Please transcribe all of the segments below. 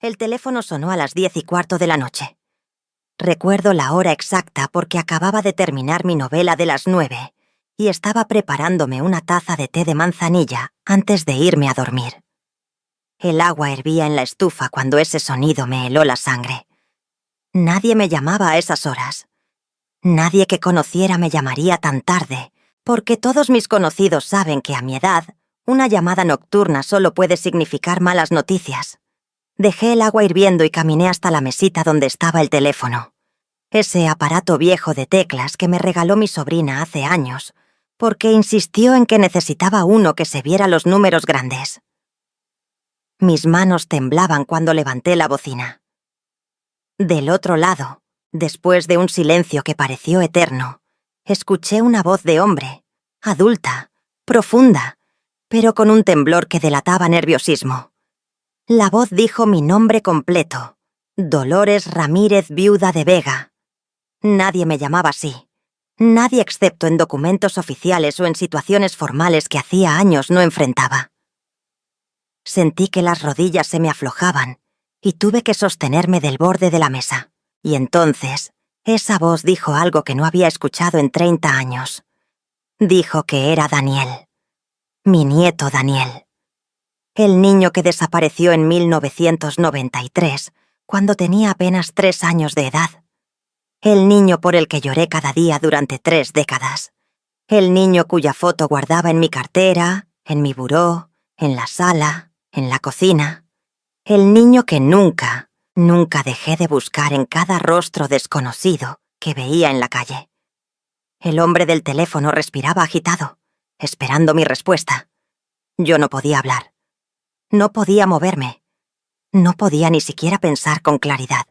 El teléfono sonó a las 10:15 de la noche. Recuerdo la hora exacta porque acababa de terminar mi novela de las 9 y estaba preparándome una taza de té de manzanilla antes de irme a dormir. El agua hervía en la estufa cuando ese sonido me heló la sangre. Nadie me llamaba a esas horas. Nadie que conociera me llamaría tan tarde, porque todos mis conocidos saben que a mi edad, una llamada nocturna solo puede significar malas noticias. Dejé el agua hirviendo y caminé hasta la mesita donde estaba el teléfono. Ese aparato viejo de teclas que me regaló mi sobrina hace años, porque insistió en que necesitaba uno que se viera los números grandes. Mis manos temblaban cuando levanté la bocina. Del otro lado, después de un silencio que pareció eterno, escuché una voz de hombre, adulta, profunda, pero con un temblor que delataba nerviosismo. La voz dijo mi nombre completo: Dolores Ramírez, viuda de Vega. Nadie me llamaba así. Nadie excepto en documentos oficiales o en situaciones formales que hacía años no enfrentaba. Sentí que las rodillas se me aflojaban y tuve que sostenerme del borde de la mesa. Y entonces, esa voz dijo algo que no había escuchado en 30 años. Dijo que era Daniel. Mi nieto Daniel. El niño que desapareció en 1993, cuando tenía apenas 3 años de edad. El niño por el que lloré cada día durante 3 décadas. El niño cuya foto guardaba en mi cartera, en mi buró, en la sala, en la cocina. El niño que nunca dejé de buscar en cada rostro desconocido que veía en la calle. El hombre del teléfono respiraba agitado, esperando mi respuesta. Yo no podía hablar. No podía moverme. No podía ni siquiera pensar con claridad.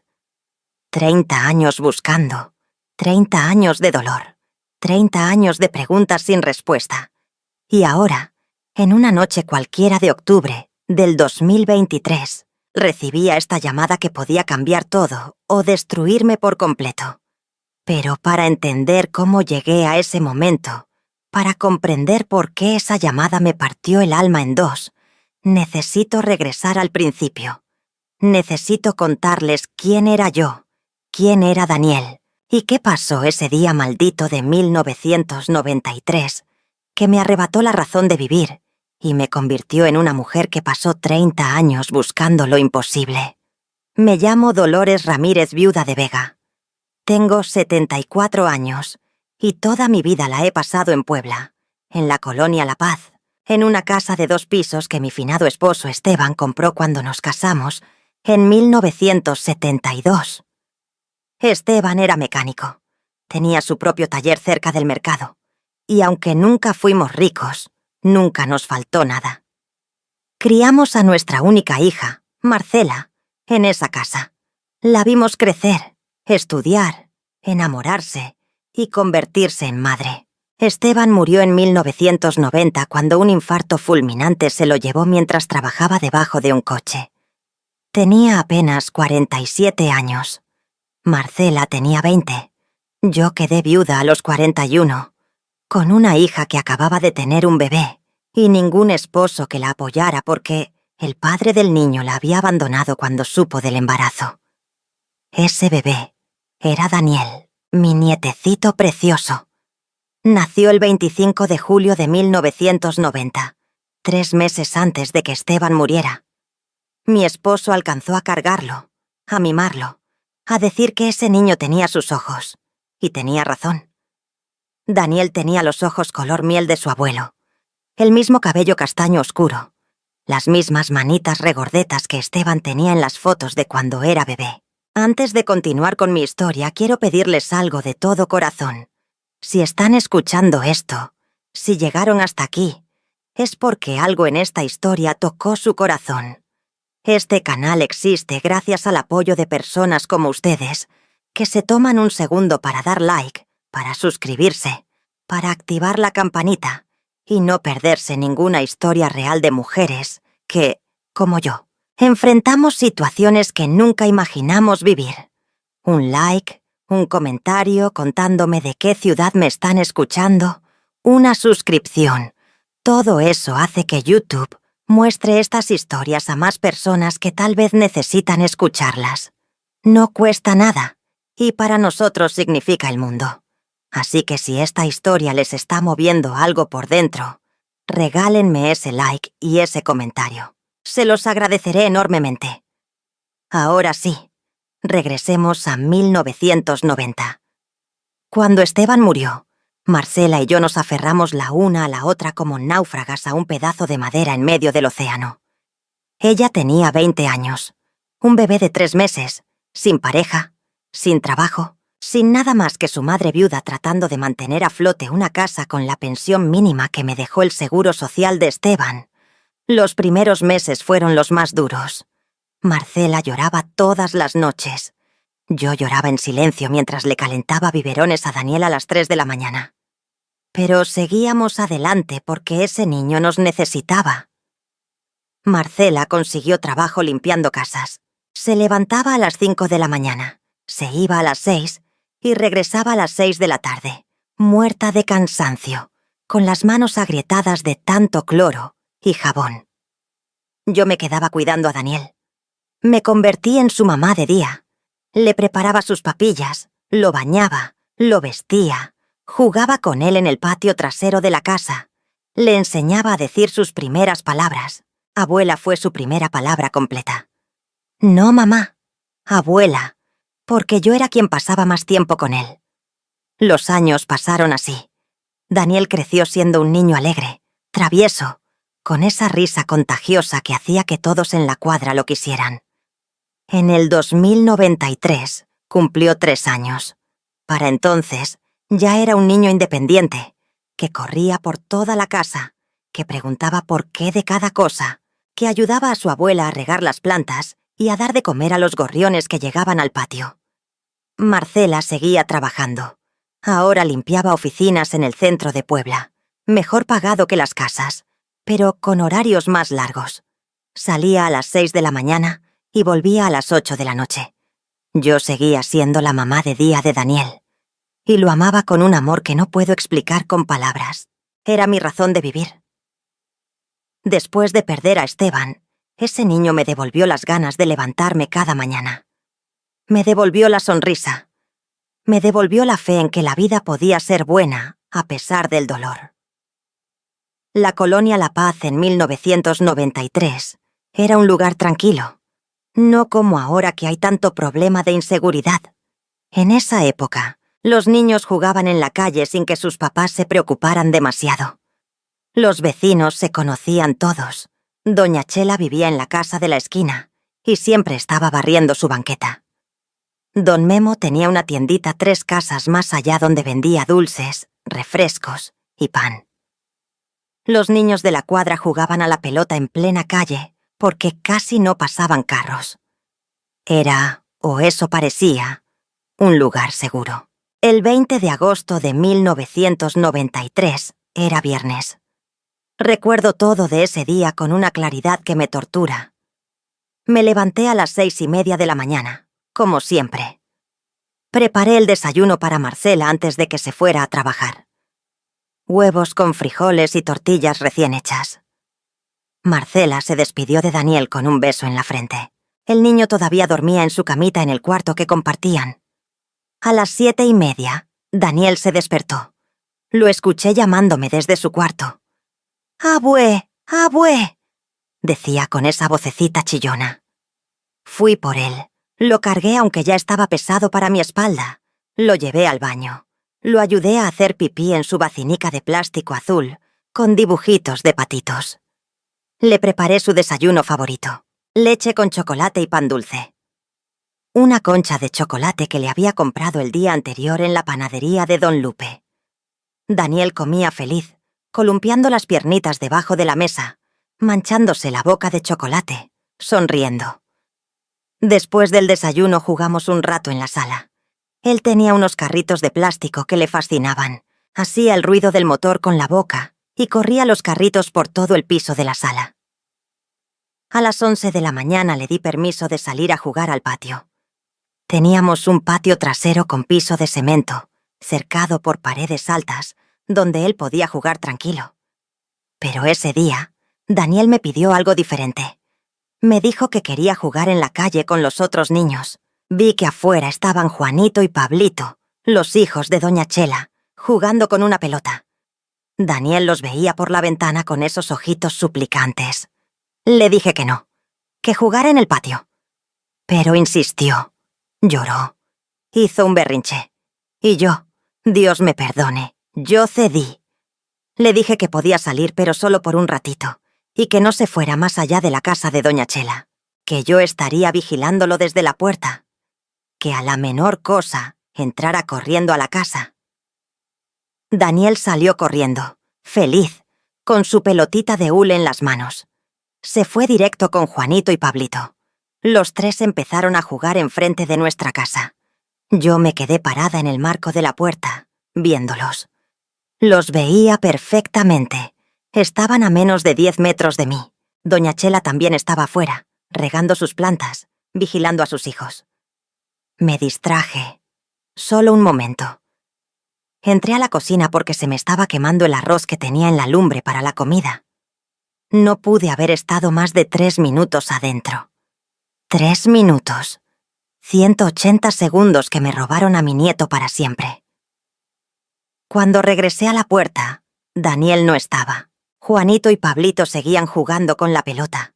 30 años buscando. 30 años de dolor. 30 años de preguntas sin respuesta. Y ahora, en una noche cualquiera de octubre del 2023, recibía esta llamada que podía cambiar todo o destruirme por completo. Pero para entender cómo llegué a ese momento, para comprender por qué esa llamada me partió el alma en dos, necesito regresar al principio. Necesito contarles quién era yo, quién era Daniel, y qué pasó ese día maldito de 1993, que me arrebató la razón de vivir y me convirtió en una mujer que pasó 30 años buscando lo imposible. Me llamo Dolores Ramírez, viuda de Vega. Tengo 74 años y toda mi vida la he pasado en Puebla, en la colonia La Paz, en una casa de 2 pisos que mi finado esposo Esteban compró cuando nos casamos en 1972. Esteban era mecánico. Tenía su propio taller cerca del mercado. Y aunque nunca fuimos ricos, nunca nos faltó nada. Criamos a nuestra única hija, Marcela, en esa casa. La vimos crecer, estudiar, enamorarse y convertirse en madre. Esteban murió en 1990 cuando un infarto fulminante se lo llevó mientras trabajaba debajo de un coche. Tenía apenas 47 años. Marcela tenía 20. Yo quedé viuda a los 41, con una hija que acababa de tener un bebé y ningún esposo que la apoyara porque el padre del niño la había abandonado cuando supo del embarazo. Ese bebé era Daniel, mi nietecito precioso. Nació el 25 de julio de 1990, 3 meses antes de que Esteban muriera. Mi esposo alcanzó a cargarlo, a mimarlo, a decir que ese niño tenía sus ojos. Y tenía razón. Daniel tenía los ojos color miel de su abuelo, el mismo cabello castaño oscuro, las mismas manitas regordetas que Esteban tenía en las fotos de cuando era bebé. Antes de continuar con mi historia, quiero pedirles algo de todo corazón. Si están escuchando esto, si llegaron hasta aquí, es porque algo en esta historia tocó su corazón. Este canal existe gracias al apoyo de personas como ustedes, que se toman un segundo para dar like, para suscribirse, para activar la campanita y no perderse ninguna historia real de mujeres que, como yo, enfrentamos situaciones que nunca imaginamos vivir. Un like, un comentario contándome de qué ciudad me están escuchando, una suscripción. Todo eso hace que YouTube Muestre estas historias a más personas que tal vez necesitan escucharlas. No cuesta nada, y para nosotros significa el mundo. Así que si esta historia les está moviendo algo por dentro, regálenme ese like y ese comentario. Se los agradeceré enormemente. Ahora sí, regresemos a 1990. Cuando Esteban murió, Marcela y yo nos aferramos la una a la otra como náufragas a un pedazo de madera en medio del océano. Ella tenía 20 años, un bebé de 3 meses, sin pareja, sin trabajo, sin nada más que su madre viuda tratando de mantener a flote una casa con la pensión mínima que me dejó el seguro social de Esteban. Los primeros meses fueron los más duros. Marcela lloraba todas las noches. Yo lloraba en silencio mientras le calentaba biberones a Daniel a las 3 de la mañana. Pero seguíamos adelante porque ese niño nos necesitaba. Marcela consiguió trabajo limpiando casas. Se levantaba a las 5 de la mañana, se iba a las 6 y regresaba a las 6 de la tarde, muerta de cansancio, con las manos agrietadas de tanto cloro y jabón. Yo me quedaba cuidando a Daniel. Me convertí en su mamá de día. Le preparaba sus papillas, lo bañaba, lo vestía, jugaba con él en el patio trasero de la casa, le enseñaba a decir sus primeras palabras. Abuela fue su primera palabra completa. No, mamá, abuela, porque yo era quien pasaba más tiempo con él. Los años pasaron así. Daniel creció siendo un niño alegre, travieso, con esa risa contagiosa que hacía que todos en la cuadra lo quisieran. En el 2093 cumplió 3 años. Para entonces, ya era un niño independiente, que corría por toda la casa, que preguntaba por qué de cada cosa, que ayudaba a su abuela a regar las plantas y a dar de comer a los gorriones que llegaban al patio. Marcela seguía trabajando. Ahora limpiaba oficinas en el centro de Puebla, mejor pagado que las casas, pero con horarios más largos. Salía a las 6 de la mañana y volvía a las 8 de la noche. Yo seguía siendo la mamá de día de Daniel, y lo amaba con un amor que no puedo explicar con palabras. Era mi razón de vivir. Después de perder a Esteban, ese niño me devolvió las ganas de levantarme cada mañana. Me devolvió la sonrisa. Me devolvió la fe en que la vida podía ser buena a pesar del dolor. La colonia La Paz en 1993 era un lugar tranquilo, no como ahora que hay tanto problema de inseguridad. En esa época, los niños jugaban en la calle sin que sus papás se preocuparan demasiado. Los vecinos se conocían todos. Doña Chela vivía en la casa de la esquina y siempre estaba barriendo su banqueta. Don Memo tenía una tiendita 3 casas más allá donde vendía dulces, refrescos y pan. Los niños de la cuadra jugaban a la pelota en plena calle porque casi no pasaban carros. Era, o eso parecía, un lugar seguro. El 20 de agosto de 1993 era viernes. Recuerdo todo de ese día con una claridad que me tortura. Me levanté a las 6:30 de la mañana, como siempre. Preparé el desayuno para Marcela antes de que se fuera a trabajar. Huevos con frijoles y tortillas recién hechas. Marcela se despidió de Daniel con un beso en la frente. El niño todavía dormía en su camita en el cuarto que compartían. A las 7:30, Daniel se despertó. Lo escuché llamándome desde su cuarto. «¡Abue! ¡Abue!», decía con esa vocecita chillona. Fui por él. Lo cargué aunque ya estaba pesado para mi espalda. Lo llevé al baño. Lo ayudé a hacer pipí en su vacinica de plástico azul, con dibujitos de patitos. Le preparé su desayuno favorito, leche con chocolate y pan dulce. Una concha de chocolate que le había comprado el día anterior en la panadería de Don Lupe. Daniel comía feliz, columpiando las piernitas debajo de la mesa, manchándose la boca de chocolate, sonriendo. Después del desayuno jugamos un rato en la sala. Él tenía unos carritos de plástico que le fascinaban. Hacía el ruido del motor con la boca y corría los carritos por todo el piso de la sala. A las 11 de la mañana le di permiso de salir a jugar al patio. Teníamos un patio trasero con piso de cemento, cercado por paredes altas, donde él podía jugar tranquilo. Pero ese día, Daniel me pidió algo diferente. Me dijo que quería jugar en la calle con los otros niños. Vi que afuera estaban Juanito y Pablito, los hijos de doña Chela, jugando con una pelota. Daniel los veía por la ventana con esos ojitos suplicantes. Le dije que no, que jugara en el patio. Pero insistió. Lloró. Hizo un berrinche. Y yo, Dios me perdone, yo cedí. Le dije que podía salir, pero solo por un ratito, y que no se fuera más allá de la casa de doña Chela, que yo estaría vigilándolo desde la puerta, que a la menor cosa entrara corriendo a la casa. Daniel salió corriendo, feliz, con su pelotita de hule en las manos. Se fue directo con Juanito y Pablito. Los tres empezaron a jugar enfrente de nuestra casa. Yo me quedé parada en el marco de la puerta, viéndolos. Los veía perfectamente. Estaban a menos de 10 metros de mí. Doña Chela también estaba afuera, regando sus plantas, vigilando a sus hijos. Me distraje. Solo un momento. Entré a la cocina porque se me estaba quemando el arroz que tenía en la lumbre para la comida. No pude haber estado más de 3 minutos adentro. 3 minutos. 180 segundos que me robaron a mi nieto para siempre. Cuando regresé a la puerta, Daniel no estaba. Juanito y Pablito seguían jugando con la pelota.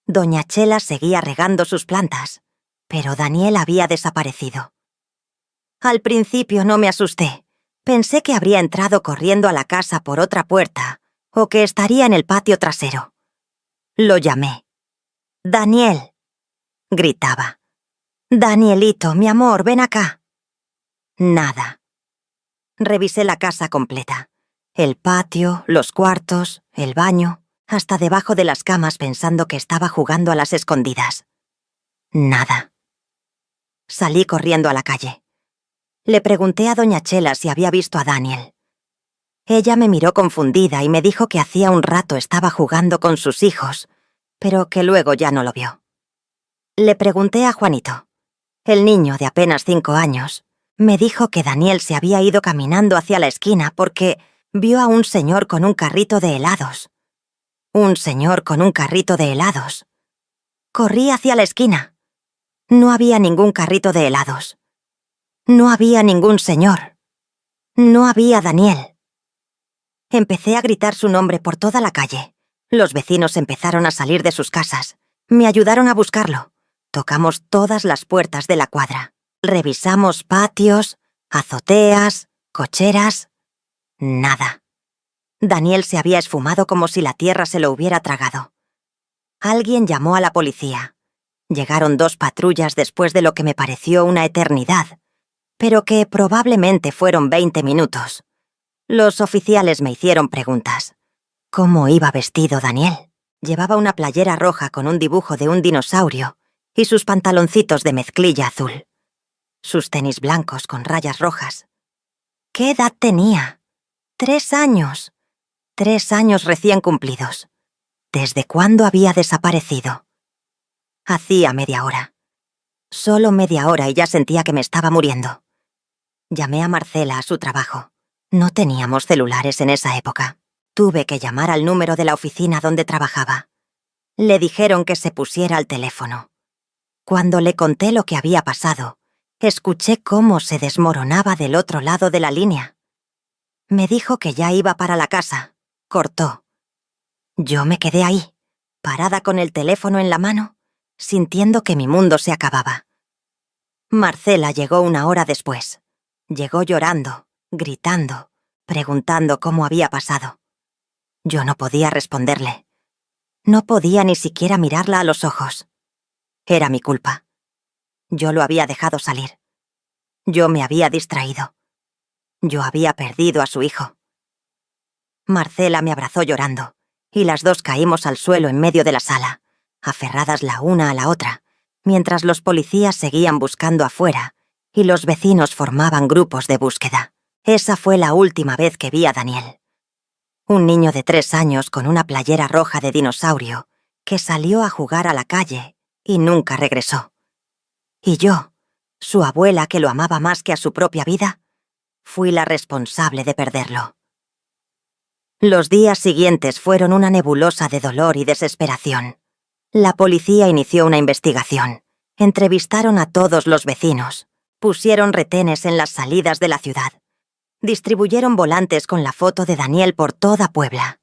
Doña Chela seguía regando sus plantas, pero Daniel había desaparecido. Al principio no me asusté. Pensé que habría entrado corriendo a la casa por otra puerta o que estaría en el patio trasero. Lo llamé. «Daniel», gritaba. «Danielito, mi amor, ven acá». Nada. Revisé la casa completa. El patio, los cuartos, el baño, hasta debajo de las camas pensando que estaba jugando a las escondidas. Nada. Salí corriendo a la calle. Le pregunté a doña Chela si había visto a Daniel. Ella me miró confundida y me dijo que hacía un rato estaba jugando con sus hijos, pero que luego ya no lo vio. Le pregunté a Juanito. El niño de apenas 5 años me dijo que Daniel se había ido caminando hacia la esquina porque vio a un señor con un carrito de helados. Un señor con un carrito de helados. Corrí hacia la esquina. No había ningún carrito de helados. No había ningún señor. No había Daniel. Empecé a gritar su nombre por toda la calle. Los vecinos empezaron a salir de sus casas. Me ayudaron a buscarlo. Tocamos todas las puertas de la cuadra. Revisamos patios, azoteas, cocheras. Nada. Daniel se había esfumado como si la tierra se lo hubiera tragado. Alguien llamó a la policía. Llegaron 2 patrullas después de lo que me pareció una eternidad, pero que probablemente fueron 20 minutos. Los oficiales me hicieron preguntas. ¿Cómo iba vestido Daniel? Llevaba una playera roja con un dibujo de un dinosaurio y sus pantaloncitos de mezclilla azul. Sus tenis blancos con rayas rojas. ¿Qué edad tenía? 3 años. 3 años recién cumplidos. ¿Desde cuándo había desaparecido? Hacía media hora. Solo media hora y ya sentía que me estaba muriendo. Llamé a Marcela a su trabajo. No teníamos celulares en esa época. Tuve que llamar al número de la oficina donde trabajaba. Le dijeron que se pusiera al teléfono. Cuando le conté lo que había pasado, escuché cómo se desmoronaba del otro lado de la línea. Me dijo que ya iba para la casa. Cortó. Yo me quedé ahí, parada con el teléfono en la mano, sintiendo que mi mundo se acababa. Marcela llegó 1 hora después. Llegó llorando, gritando, preguntando cómo había pasado. Yo no podía responderle. No podía ni siquiera mirarla a los ojos. Era mi culpa. Yo lo había dejado salir. Yo me había distraído. Yo había perdido a su hijo. Marcela me abrazó llorando, y las 2 caímos al suelo en medio de la sala, aferradas la una a la otra, mientras los policías seguían buscando afuera y los vecinos formaban grupos de búsqueda. Esa fue la última vez que vi a Daniel. Un niño de 3 años con una playera roja de dinosaurio que salió a jugar a la calle y nunca regresó. Y yo, su abuela que lo amaba más que a su propia vida, fui la responsable de perderlo. Los días siguientes fueron una nebulosa de dolor y desesperación. La policía inició una investigación. Entrevistaron a todos los vecinos. Pusieron retenes en las salidas de la ciudad. Distribuyeron volantes con la foto de Daniel por toda Puebla.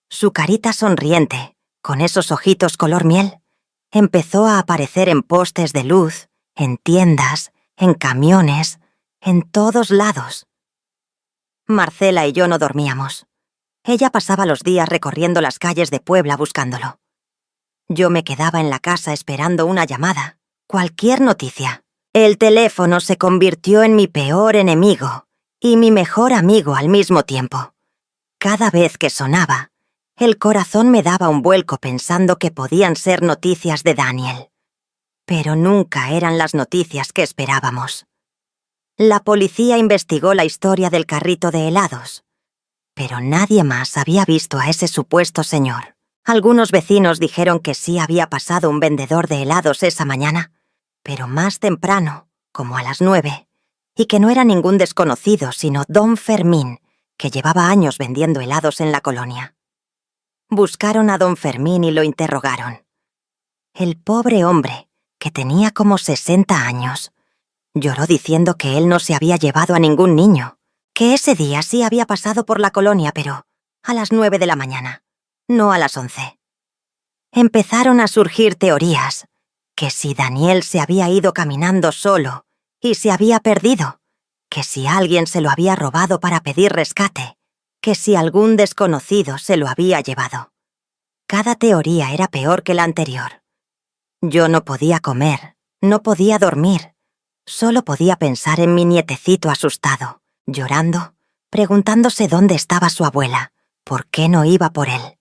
Su carita sonriente, con esos ojitos color miel, empezó a aparecer en postes de luz, en tiendas, en camiones, en todos lados. Marcela y yo no dormíamos. Ella pasaba los días recorriendo las calles de Puebla buscándolo. Yo me quedaba en la casa esperando una llamada, cualquier noticia. El teléfono se convirtió en mi peor enemigo y mi mejor amigo al mismo tiempo. Cada vez que sonaba, el corazón me daba un vuelco pensando que podían ser noticias de Daniel. Pero nunca eran las noticias que esperábamos. La policía investigó la historia del carrito de helados, pero nadie más había visto a ese supuesto señor. Algunos vecinos dijeron que sí había pasado un vendedor de helados esa mañana, pero más temprano, como a las 9, y que no era ningún desconocido, sino don Fermín, que llevaba años vendiendo helados en la colonia. Buscaron a don Fermín y lo interrogaron. El pobre hombre, que tenía como 60 años, lloró diciendo que él no se había llevado a ningún niño, que ese día sí había pasado por la colonia, pero a las 9 de la mañana, no a las 11. Empezaron a surgir teorías, que si Daniel se había ido caminando solo y se había perdido, que si alguien se lo había robado para pedir rescate, que si algún desconocido se lo había llevado. Cada teoría era peor que la anterior. Yo no podía comer, no podía dormir. Solo podía pensar en mi nietecito asustado, llorando, preguntándose dónde estaba su abuela, por qué no iba por él.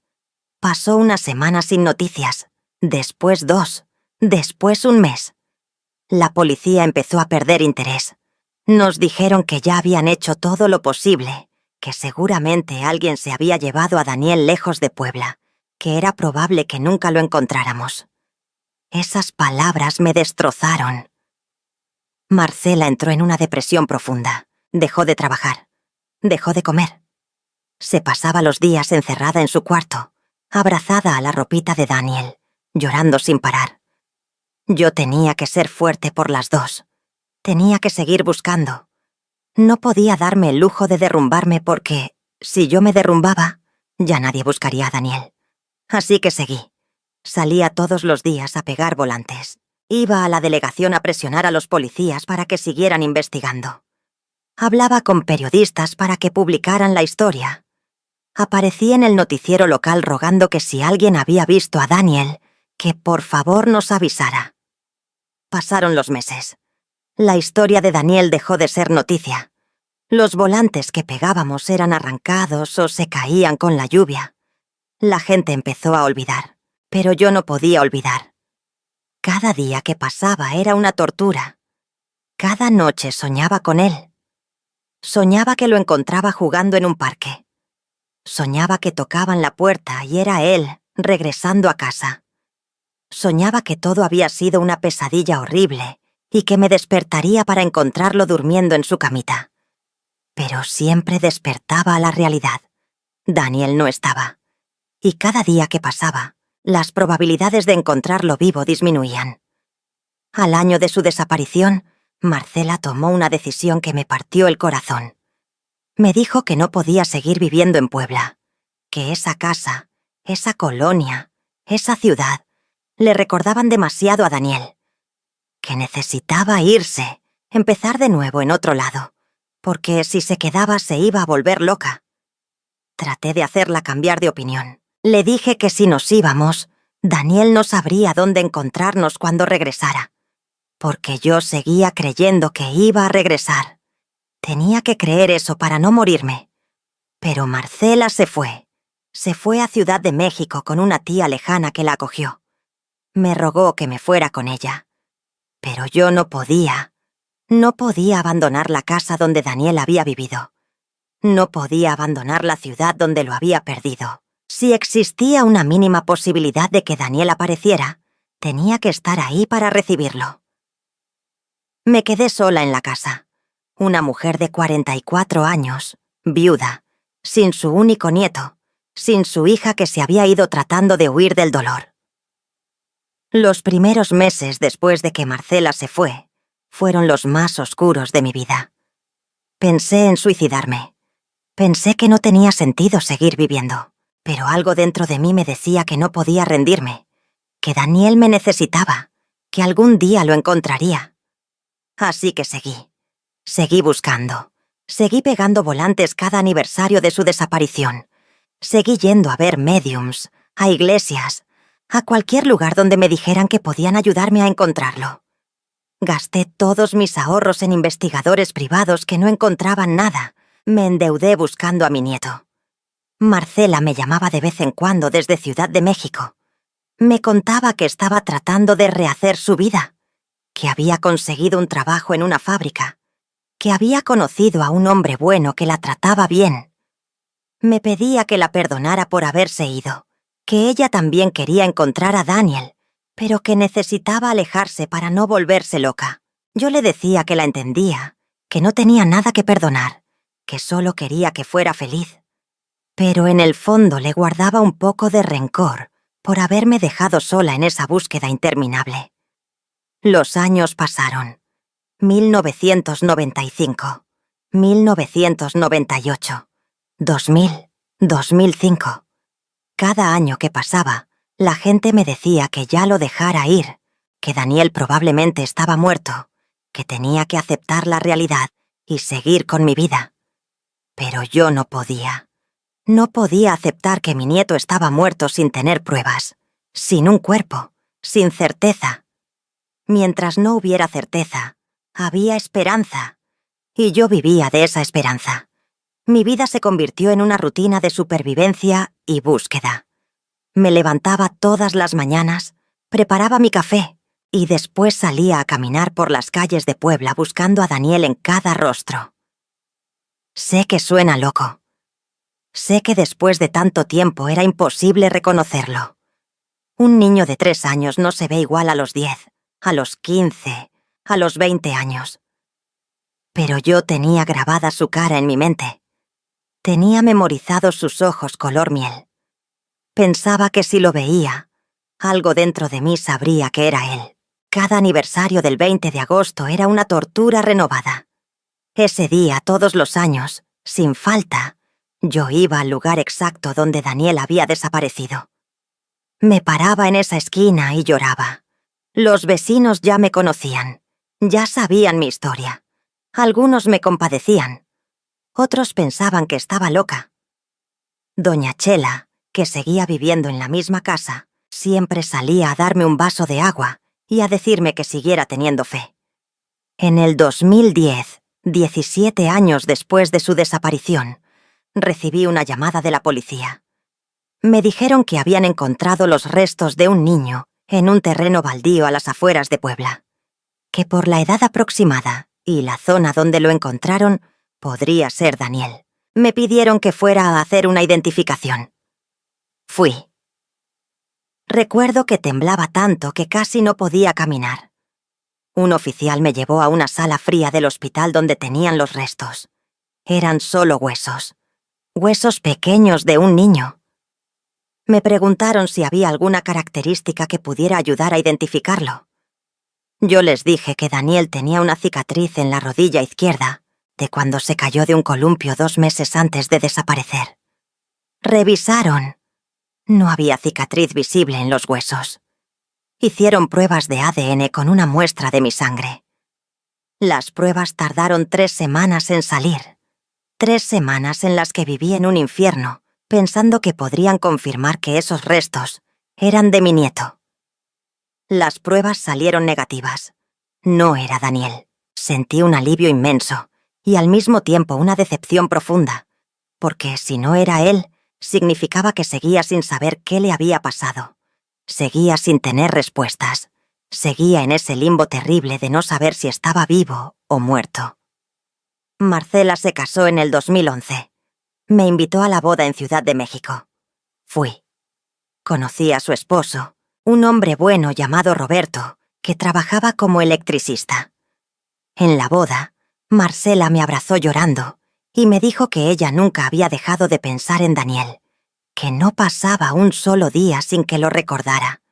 Pasó una semana sin noticias, después 2, después un mes. La policía empezó a perder interés. Nos dijeron que ya habían hecho todo lo posible, que seguramente alguien se había llevado a Daniel lejos de Puebla, que era probable que nunca lo encontráramos. Esas palabras me destrozaron. Marcela entró en una depresión profunda. Dejó de trabajar. Dejó de comer. Se pasaba los días encerrada en su cuarto, abrazada a la ropita de Daniel, llorando sin parar. Yo tenía que ser fuerte por las dos. Tenía que seguir buscando. No podía darme el lujo de derrumbarme porque, si yo me derrumbaba, ya nadie buscaría a Daniel. Así que seguí. Salía todos los días a pegar volantes. Iba a la delegación a presionar a los policías para que siguieran investigando. Hablaba con periodistas para que publicaran la historia. Aparecí en el noticiero local rogando que si alguien había visto a Daniel, que por favor nos avisara. Pasaron los meses. La historia de Daniel dejó de ser noticia. Los volantes que pegábamos eran arrancados o se caían con la lluvia. La gente empezó a olvidar, pero yo no podía olvidar. Cada día que pasaba era una tortura. Cada noche soñaba con él. Soñaba que lo encontraba jugando en un parque. Soñaba que tocaban la puerta y era él, regresando a casa. Soñaba que todo había sido una pesadilla horrible y que me despertaría para encontrarlo durmiendo en su camita. Pero siempre despertaba a la realidad. Daniel no estaba. Y cada día que pasaba, las probabilidades de encontrarlo vivo disminuían. Al año de su desaparición, Marcela tomó una decisión que me partió el corazón. Me dijo que no podía seguir viviendo en Puebla, que esa casa, esa colonia, esa ciudad, le recordaban demasiado a Daniel, que necesitaba irse, empezar de nuevo en otro lado, porque si se quedaba se iba a volver loca. Traté de hacerla cambiar de opinión. Le dije que si nos íbamos, Daniel no sabría dónde encontrarnos cuando regresara, porque yo seguía creyendo que iba a regresar. Tenía que creer eso para no morirme. Pero Marcela se fue. Se fue a Ciudad de México con una tía lejana que la acogió. Me rogó que me fuera con ella. Pero yo no podía. No podía abandonar la casa donde Daniel había vivido. No podía abandonar la ciudad donde lo había perdido. Si existía una mínima posibilidad de que Daniel apareciera, tenía que estar ahí para recibirlo. Me quedé sola en la casa. Una mujer de 44 años, viuda, sin su único nieto, sin su hija que se había ido tratando de huir del dolor. Los primeros meses después de que Marcela se fue, fueron los más oscuros de mi vida. Pensé en suicidarme. Pensé que no tenía sentido seguir viviendo, pero algo dentro de mí me decía que no podía rendirme, que Daniel me necesitaba, que algún día lo encontraría. Así que seguí buscando, seguí pegando volantes cada aniversario de su desaparición, seguí yendo a ver médiums, a iglesias, a cualquier lugar donde me dijeran que podían ayudarme a encontrarlo. Gasté todos mis ahorros en investigadores privados que no encontraban nada. Me endeudé buscando a mi nieto. Marcela me llamaba de vez en cuando desde Ciudad de México. Me contaba que estaba tratando de rehacer su vida, que había conseguido un trabajo en una fábrica, que había conocido a un hombre bueno que la trataba bien. Me pedía que la perdonara por haberse ido, que ella también quería encontrar a Daniel, pero que necesitaba alejarse para no volverse loca. Yo le decía que la entendía, que no tenía nada que perdonar, que solo quería que fuera feliz. Pero en el fondo le guardaba un poco de rencor por haberme dejado sola en esa búsqueda interminable. Los años pasaron. 1995, 1998, 2000, 2005. Cada año que pasaba, la gente me decía que ya lo dejara ir, que Daniel probablemente estaba muerto, que tenía que aceptar la realidad y seguir con mi vida. Pero yo no podía. No podía aceptar que mi nieto estaba muerto sin tener pruebas, sin un cuerpo, sin certeza. Mientras no hubiera certeza, había esperanza, y yo vivía de esa esperanza. Mi vida se convirtió en una rutina de supervivencia y búsqueda. Me levantaba todas las mañanas, preparaba mi café, y después salía a caminar por las calles de Puebla buscando a Daniel en cada rostro. Sé que suena loco. Sé que después de tanto tiempo era imposible reconocerlo. Un niño de 3 años no se ve igual a los 10, a los 15, a los 20 años. Pero yo tenía grabada su cara en mi mente. Tenía memorizados sus ojos color miel. Pensaba que si lo veía, algo dentro de mí sabría que era él. Cada aniversario del 20 de agosto era una tortura renovada. Ese día, todos los años, sin falta, yo iba al lugar exacto donde Daniel había desaparecido. Me paraba en esa esquina y lloraba. Los vecinos ya me conocían, ya sabían mi historia. Algunos me compadecían. Otros pensaban que estaba loca. Doña Chela, que seguía viviendo en la misma casa, siempre salía a darme un vaso de agua y a decirme que siguiera teniendo fe. En el 2010, 17 años después de su desaparición, recibí una llamada de la policía. Me dijeron que habían encontrado los restos de un niño en un terreno baldío a las afueras de Puebla, que por la edad aproximada y la zona donde lo encontraron, podría ser Daniel. Me pidieron que fuera a hacer una identificación. Fui. Recuerdo que temblaba tanto que casi no podía caminar. Un oficial me llevó a una sala fría del hospital donde tenían los restos. Eran solo huesos. Huesos pequeños de un niño. Me preguntaron si había alguna característica que pudiera ayudar a identificarlo. Yo les dije que Daniel tenía una cicatriz en la rodilla izquierda, de cuando se cayó de un columpio 2 meses antes de desaparecer. Revisaron. No había cicatriz visible en los huesos. Hicieron pruebas de ADN con una muestra de mi sangre. Las pruebas tardaron 3 semanas en salir. 3 semanas en las que viví en un infierno, pensando que podrían confirmar que esos restos eran de mi nieto. Las pruebas salieron negativas. No era Daniel. Sentí un alivio inmenso y al mismo tiempo una decepción profunda, porque si no era él, significaba que seguía sin saber qué le había pasado. Seguía sin tener respuestas. Seguía en ese limbo terrible de no saber si estaba vivo o muerto. Marcela se casó en el 2011. Me invitó a la boda en Ciudad de México. Fui. Conocí a su esposo, un hombre bueno llamado Roberto, que trabajaba como electricista. En la boda, Marcela me abrazó llorando y me dijo que ella nunca había dejado de pensar en Daniel, que no pasaba un solo día sin que lo recordara,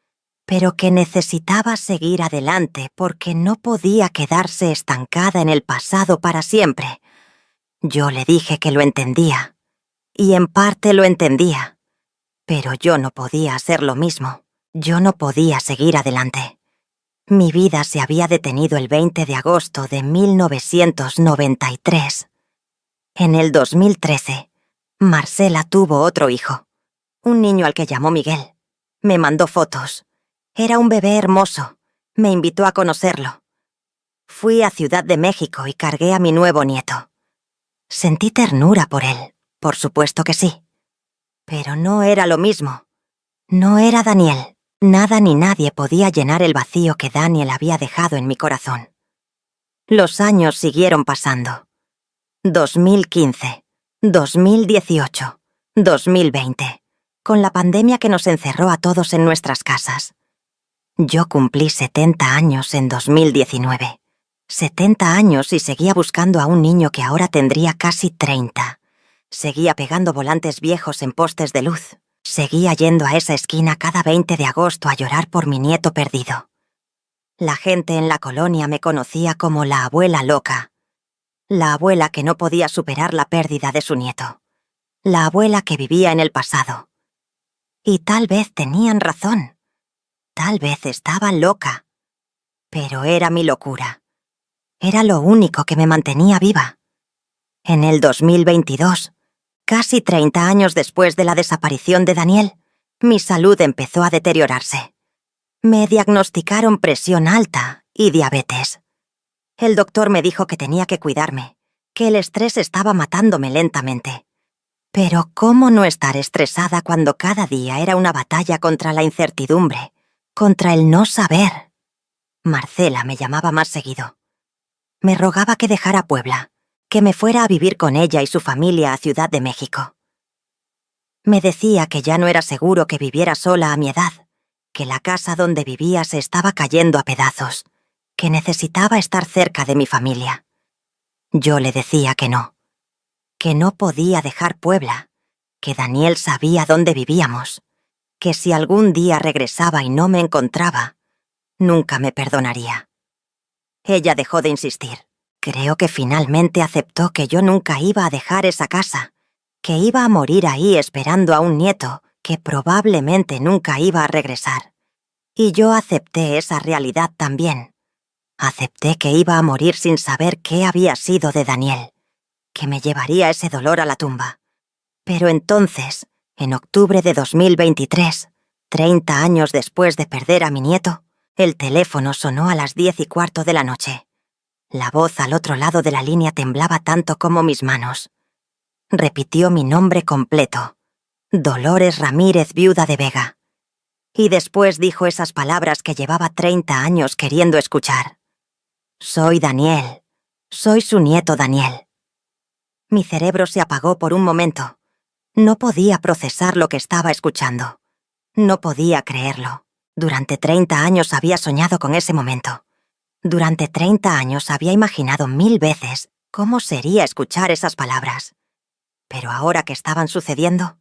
pero que necesitaba seguir adelante porque no podía quedarse estancada en el pasado para siempre. Yo le dije que lo entendía, y en parte lo entendía, pero yo no podía hacer lo mismo. Yo no podía seguir adelante. Mi vida se había detenido el 20 de agosto de 1993. En el 2013, Marcela tuvo otro hijo, un niño al que llamó Miguel. Me mandó fotos. Era un bebé hermoso. Me invitó a conocerlo. Fui a Ciudad de México y cargué a mi nuevo nieto. Sentí ternura por él, por supuesto que sí. Pero no era lo mismo. No era Daniel. Nada ni nadie podía llenar el vacío que Daniel había dejado en mi corazón. Los años siguieron pasando. 2015, 2018, 2020, con la pandemia que nos encerró a todos en nuestras casas. Yo cumplí 70 años en 2019. 70 años y seguía buscando a un niño que ahora tendría casi 30. Seguía pegando volantes viejos en postes de luz. Seguía yendo a esa esquina cada 20 de agosto a llorar por mi nieto perdido. La gente en la colonia me conocía como la abuela loca. La abuela que no podía superar la pérdida de su nieto. La abuela que vivía en el pasado. Y tal vez tenían razón. Tal vez estaba loca. Pero era mi locura. Era lo único que me mantenía viva. En el 2022, casi 30 años después de la desaparición de Daniel, mi salud empezó a deteriorarse. Me diagnosticaron presión alta y diabetes. El doctor me dijo que tenía que cuidarme, que el estrés estaba matándome lentamente. Pero ¿cómo no estar estresada cuando cada día era una batalla contra la incertidumbre, contra el no saber? Marcela me llamaba más seguido. Me rogaba que dejara Puebla, que me fuera a vivir con ella y su familia a Ciudad de México. Me decía que ya no era seguro que viviera sola a mi edad, que la casa donde vivía se estaba cayendo a pedazos, que necesitaba estar cerca de mi familia. Yo le decía que no podía dejar Puebla, que Daniel sabía dónde vivíamos, que si algún día regresaba y no me encontraba, nunca me perdonaría. Ella dejó de insistir. Creo que finalmente aceptó que yo nunca iba a dejar esa casa, que iba a morir ahí esperando a un nieto que probablemente nunca iba a regresar. Y yo acepté esa realidad también. Acepté que iba a morir sin saber qué había sido de Daniel, que me llevaría ese dolor a la tumba. Pero entonces, en octubre de 2023, 30 años después de perder a mi nieto, el teléfono sonó a las 10:15 de la noche. La voz al otro lado de la línea temblaba tanto como mis manos. Repitió mi nombre completo: Dolores Ramírez, viuda de Vega. Y después dijo esas palabras que llevaba 30 años queriendo escuchar. Soy Daniel. Soy su nieto Daniel. Mi cerebro se apagó por un momento. No podía procesar lo que estaba escuchando. No podía creerlo. Durante 30 años había soñado con ese momento. Durante 30 años había imaginado 1000 veces cómo sería escuchar esas palabras. Pero ahora que estaban sucediendo,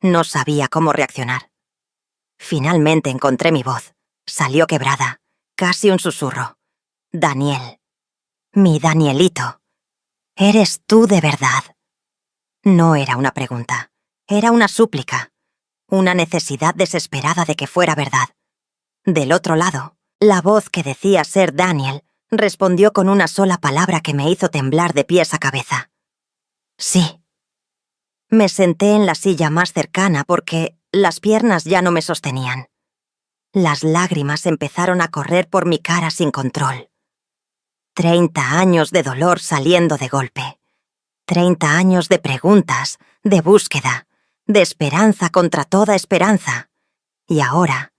no sabía cómo reaccionar. Finalmente encontré mi voz. Salió quebrada, casi un susurro. Daniel. Mi Danielito. ¿Eres tú de verdad? No era una pregunta. Era una súplica. Una necesidad desesperada de que fuera verdad. Del otro lado, la voz que decía ser Daniel respondió con una sola palabra que me hizo temblar de pies a cabeza. Sí. Me senté en la silla más cercana porque las piernas ya no me sostenían. Las lágrimas empezaron a correr por mi cara sin control. 30 años de dolor saliendo de golpe. 30 años de preguntas, de búsqueda, de esperanza contra toda esperanza. Y ahora,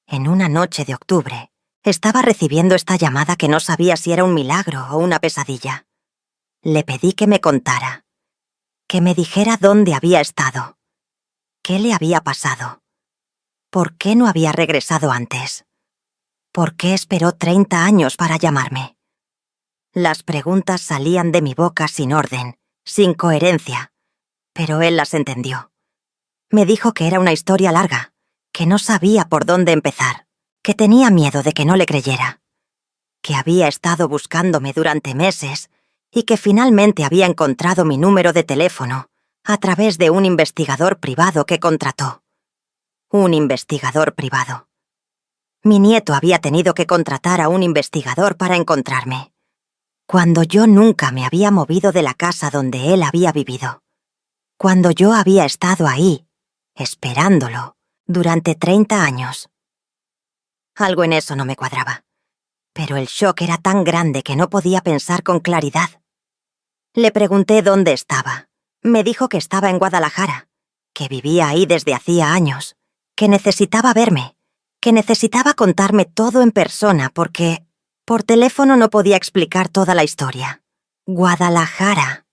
en una noche de octubre, estaba recibiendo esta llamada que no sabía si era un milagro o una pesadilla. Le pedí que me contara, que me dijera dónde había estado, qué le había pasado, por qué no había regresado antes, por qué esperó 30 años para llamarme. Las preguntas salían de mi boca sin orden, sin coherencia, pero él las entendió. Me dijo que era una historia larga, que no sabía por dónde empezar, que tenía miedo de que no le creyera, que había estado buscándome durante meses y que finalmente había encontrado mi número de teléfono a través de un investigador privado que contrató. Un investigador privado. Mi nieto había tenido que contratar a un investigador para encontrarme, cuando yo nunca me había movido de la casa donde él había vivido, cuando yo había estado ahí, esperándolo, durante 30 años. Algo en eso no me cuadraba, pero el shock era tan grande que no podía pensar con claridad. Le pregunté dónde estaba. Me dijo que estaba en Guadalajara, que vivía ahí desde hacía años, que necesitaba verme, que necesitaba contarme todo en persona porque por teléfono no podía explicar toda la historia. Guadalajara.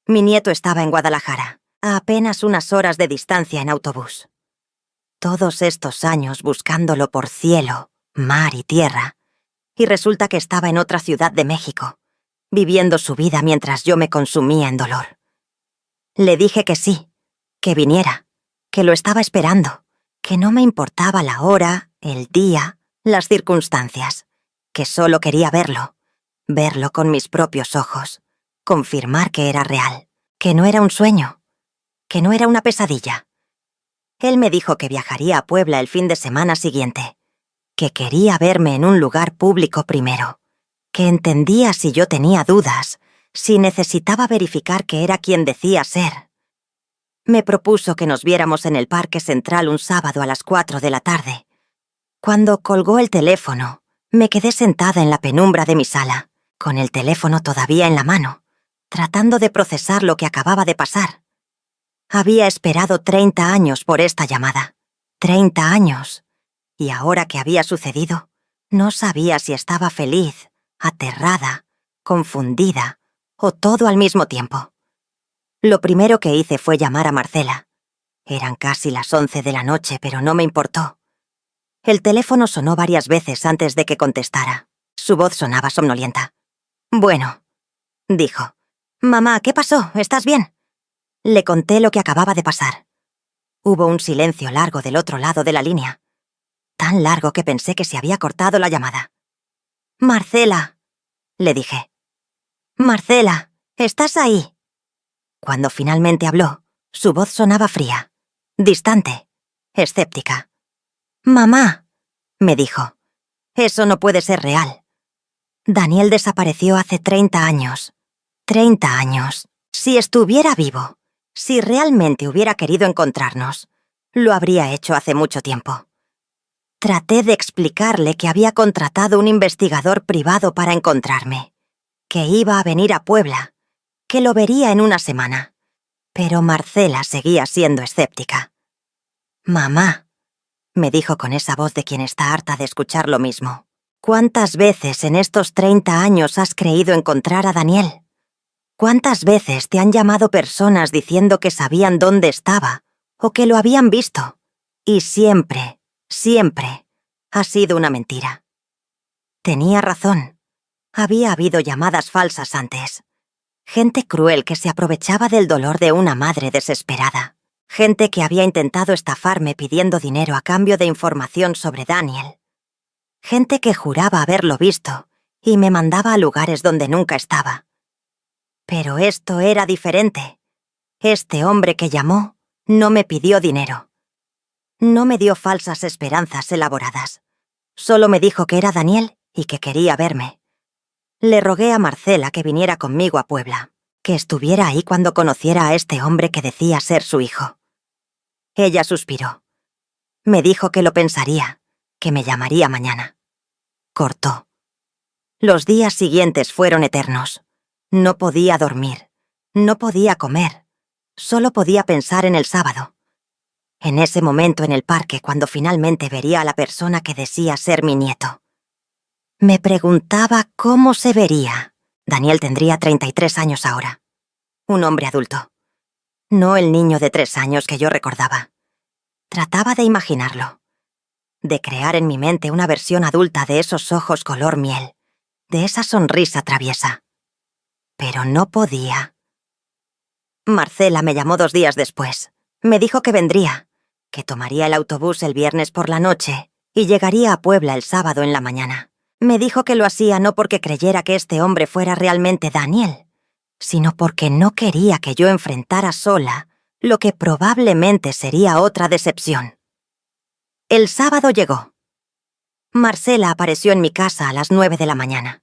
Mi nieto estaba en Guadalajara, a apenas unas horas de distancia en autobús. Todos estos años buscándolo por cielo, mar y tierra, y resulta que estaba en otra ciudad de México, viviendo su vida mientras yo me consumía en dolor. Le dije que sí, que viniera, que lo estaba esperando, que no me importaba la hora, el día, las circunstancias, que solo quería verlo con mis propios ojos, confirmar que era real, que no era un sueño, que no era una pesadilla. Él me dijo que viajaría a Puebla el fin de semana siguiente, que quería verme en un lugar público primero, que entendía si yo tenía dudas, si necesitaba verificar que era quien decía ser. Me propuso que nos viéramos en el Parque Central un sábado a las 4 de la tarde. Cuando colgó el teléfono, me quedé sentada en la penumbra de mi sala, con el teléfono todavía en la mano, tratando de procesar lo que acababa de pasar. Había esperado 30 años por esta llamada. 30 años. Y ahora que había sucedido, no sabía si estaba feliz, aterrada, confundida o todo al mismo tiempo. Lo primero que hice fue llamar a Marcela. Eran casi las 11 de la noche, pero no me importó. El teléfono sonó varias veces antes de que contestara. Su voz sonaba somnolienta. «Bueno», dijo. «Mamá, ¿qué pasó? ¿Estás bien?» Le conté lo que acababa de pasar. Hubo un silencio largo del otro lado de la línea. Tan largo que pensé que se había cortado la llamada. «Marcela», le dije. «Marcela, ¿estás ahí?» Cuando finalmente habló, su voz sonaba fría, distante, escéptica. «Mamá», me dijo, «eso no puede ser real. Daniel desapareció hace 30 años. 30 años. Si estuviera vivo, si realmente hubiera querido encontrarnos, lo habría hecho hace mucho tiempo». Traté de explicarle que había contratado un investigador privado para encontrarme, que iba a venir a Puebla, que lo vería en una semana. Pero Marcela seguía siendo escéptica. «Mamá», me dijo con esa voz de quien está harta de escuchar lo mismo, «¿cuántas veces en estos 30 años has creído encontrar a Daniel? ¿Cuántas veces te han llamado personas diciendo que sabían dónde estaba o que lo habían visto? Y siempre, siempre, ha sido una mentira». Tenía razón. Había habido llamadas falsas antes. Gente cruel que se aprovechaba del dolor de una madre desesperada. Gente que había intentado estafarme pidiendo dinero a cambio de información sobre Daniel. Gente que juraba haberlo visto y me mandaba a lugares donde nunca estaba. Pero esto era diferente. Este hombre que llamó no me pidió dinero. No me dio falsas esperanzas elaboradas. Solo me dijo que era Daniel y que quería verme. Le rogué a Marcela que viniera conmigo a Puebla, que estuviera ahí cuando conociera a este hombre que decía ser su hijo. Ella suspiró. Me dijo que lo pensaría, que me llamaría mañana. Cortó. Los días siguientes fueron eternos. No podía dormir, no podía comer, solo podía pensar en el sábado. En ese momento en el parque cuando finalmente vería a la persona que decía ser mi nieto. Me preguntaba cómo se vería. Daniel tendría 33 años ahora. Un hombre adulto. No el niño de 3 años que yo recordaba. Trataba de imaginarlo. De crear en mi mente una versión adulta de esos ojos color miel. De esa sonrisa traviesa. Pero no podía. Marcela me llamó 2 días después. Me dijo que vendría, que tomaría el autobús el viernes por la noche y llegaría a Puebla el sábado en la mañana. Me dijo que lo hacía no porque creyera que este hombre fuera realmente Daniel, sino porque no quería que yo enfrentara sola lo que probablemente sería otra decepción. El sábado llegó. Marcela apareció en mi casa a las 9 de la mañana.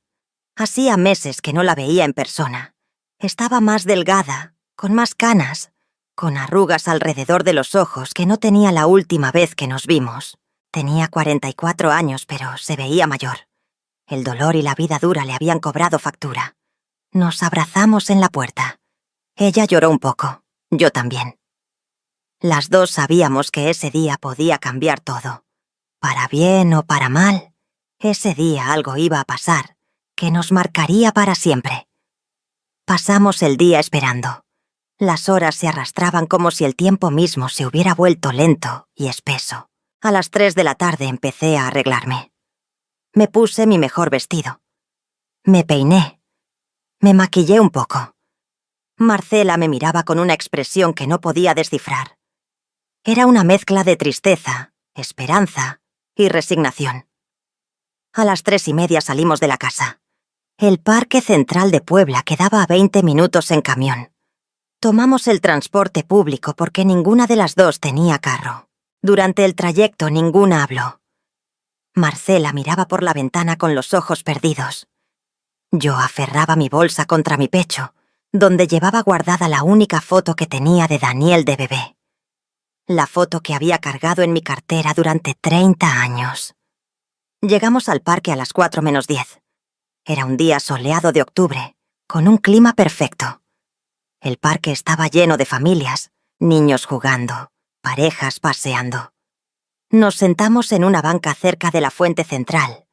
Hacía meses que no la veía en persona. Estaba más delgada, con más canas, con arrugas alrededor de los ojos que no tenía la última vez que nos vimos. Tenía 44 años, pero se veía mayor. El dolor y la vida dura le habían cobrado factura. Nos abrazamos en la puerta. Ella lloró un poco, yo también. Las dos sabíamos que ese día podía cambiar todo. Para bien o para mal, ese día algo iba a pasar, que nos marcaría para siempre. Pasamos el día esperando. Las horas se arrastraban como si el tiempo mismo se hubiera vuelto lento y espeso. A las 3 de la tarde empecé a arreglarme. Me puse mi mejor vestido. Me peiné. Me maquillé un poco. Marcela me miraba con una expresión que no podía descifrar. Era una mezcla de tristeza, esperanza y resignación. A las 3:30 salimos de la casa. El Parque Central de Puebla quedaba a 20 minutos en camión. Tomamos el transporte público porque ninguna de las dos tenía carro. Durante el trayecto ninguna habló. Marcela miraba por la ventana con los ojos perdidos. Yo aferraba mi bolsa contra mi pecho, donde llevaba guardada la única foto que tenía de Daniel de bebé. La foto que había cargado en mi cartera durante 30 años. Llegamos al parque a las 4:10. Era un día soleado de octubre, con un clima perfecto. El parque estaba lleno de familias, niños jugando, parejas paseando. Nos sentamos en una banca cerca de la fuente central,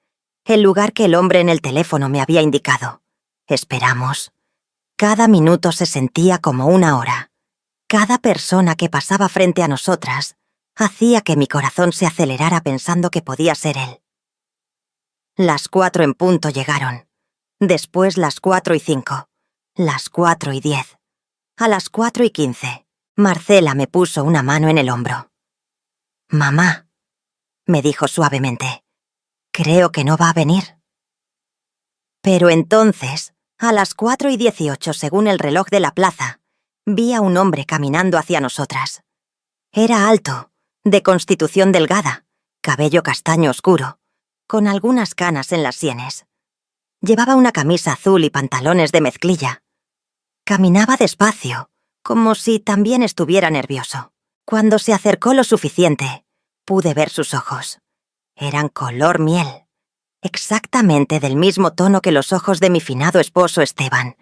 el lugar que el hombre en el teléfono me había indicado. Esperamos. Cada minuto se sentía como una hora. Cada persona que pasaba frente a nosotras hacía que mi corazón se acelerara pensando que podía ser él. Las 4 en punto llegaron. Después las 4:05. Las 4:10. A las 4:15, Marcela me puso una mano en el hombro. «Mamá», me dijo suavemente, «creo que no va a venir». Pero entonces, a las 4:18 según el reloj de la plaza, vi a un hombre caminando hacia nosotras. Era alto, de constitución delgada, cabello castaño oscuro, con algunas canas en las sienes. Llevaba una camisa azul y pantalones de mezclilla. Caminaba despacio, como si también estuviera nervioso. Cuando se acercó lo suficiente, pude ver sus ojos. Eran color miel, exactamente del mismo tono que los ojos de mi finado esposo Esteban,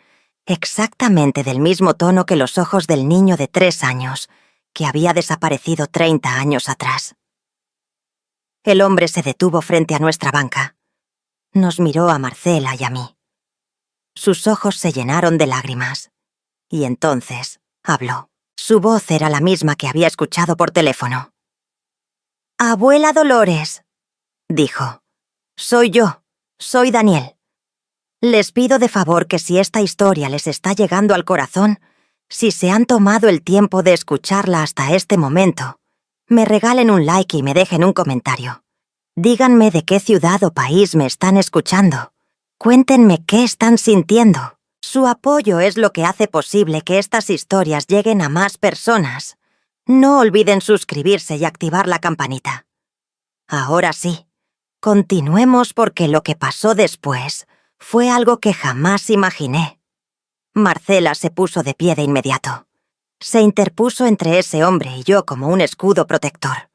exactamente del mismo tono que los ojos del niño de 3 años, que había desaparecido 30 años atrás. El hombre se detuvo frente a nuestra banca. Nos miró a Marcela y a mí. Sus ojos se llenaron de lágrimas. Y entonces habló. Su voz era la misma que había escuchado por teléfono. «Abuela Dolores», dijo. «Soy yo, soy Daniel. Les pido de favor que si esta historia les está llegando al corazón, si se han tomado el tiempo de escucharla hasta este momento, me regalen un like y me dejen un comentario. Díganme de qué ciudad o país me están escuchando. Cuéntenme qué están sintiendo. Su apoyo es lo que hace posible que estas historias lleguen a más personas. No olviden suscribirse y activar la campanita. Ahora sí, continuemos porque lo que pasó después fue algo que jamás imaginé». Marcela se puso de pie de inmediato. Se interpuso entre ese hombre y yo como un escudo protector.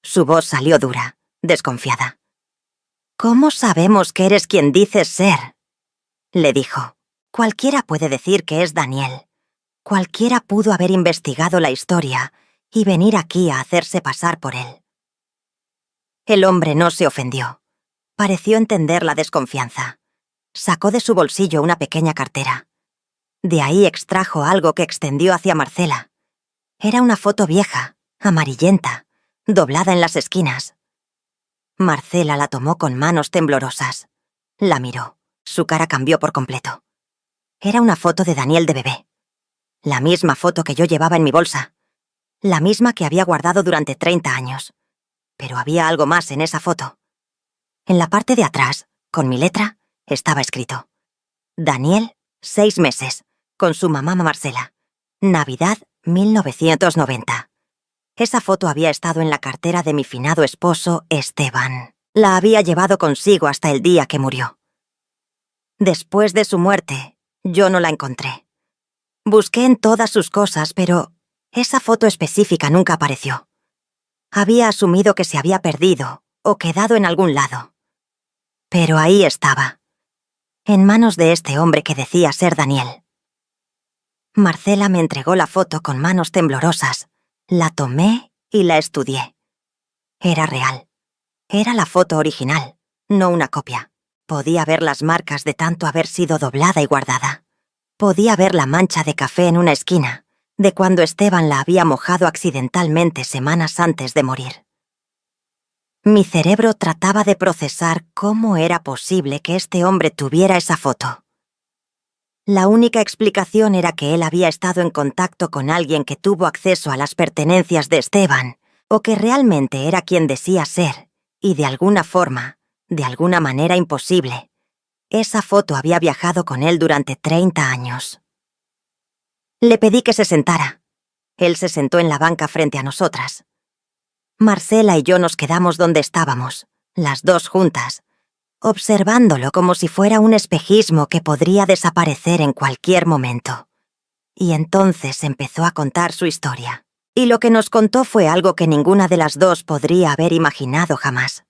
Su voz salió dura, desconfiada. «¿Cómo sabemos que eres quien dices ser?», le dijo. «Cualquiera puede decir que es Daniel. Cualquiera pudo haber investigado la historia y venir aquí a hacerse pasar por él». El hombre no se ofendió. Pareció entender la desconfianza. Sacó de su bolsillo una pequeña cartera. De ahí extrajo algo que extendió hacia Marcela. Era una foto vieja, amarillenta, doblada en las esquinas. Marcela la tomó con manos temblorosas. La miró. Su cara cambió por completo. Era una foto de Daniel de bebé. La misma foto que yo llevaba en mi bolsa. la misma que había guardado durante 30 años. Pero había algo más en esa foto. En la parte de atrás, con mi letra, estaba escrito: Daniel, 6 meses, con su mamá Marcela. Navidad 1990. Esa foto había estado en la cartera de mi finado esposo, Esteban. La había llevado consigo hasta el día que murió. Después de su muerte, yo no la encontré. Busqué en todas sus cosas, pero esa foto específica nunca apareció. Había asumido que se había perdido o quedado en algún lado. Pero ahí estaba, en manos de este hombre que decía ser Daniel. Marcela me entregó la foto con manos temblorosas. La tomé y la estudié. Era real. Era la foto original, no una copia. Podía ver las marcas de tanto haber sido doblada y guardada. Podía ver la mancha de café en una esquina, de cuando Esteban la había mojado accidentalmente semanas antes de morir. Mi cerebro trataba de procesar cómo era posible que este hombre tuviera esa foto. La única explicación era que él había estado en contacto con alguien que tuvo acceso a las pertenencias de Esteban, o que realmente era quien decía ser, y de alguna forma, de alguna manera imposible, esa foto había viajado con él durante 30 años. Le pedí que se sentara. Él se sentó en la banca frente a nosotras. Marcela y yo nos quedamos donde estábamos, las dos juntas, observándolo como si fuera un espejismo que podría desaparecer en cualquier momento. Y entonces empezó a contar su historia. Y lo que nos contó fue algo que ninguna de las dos podría haber imaginado jamás.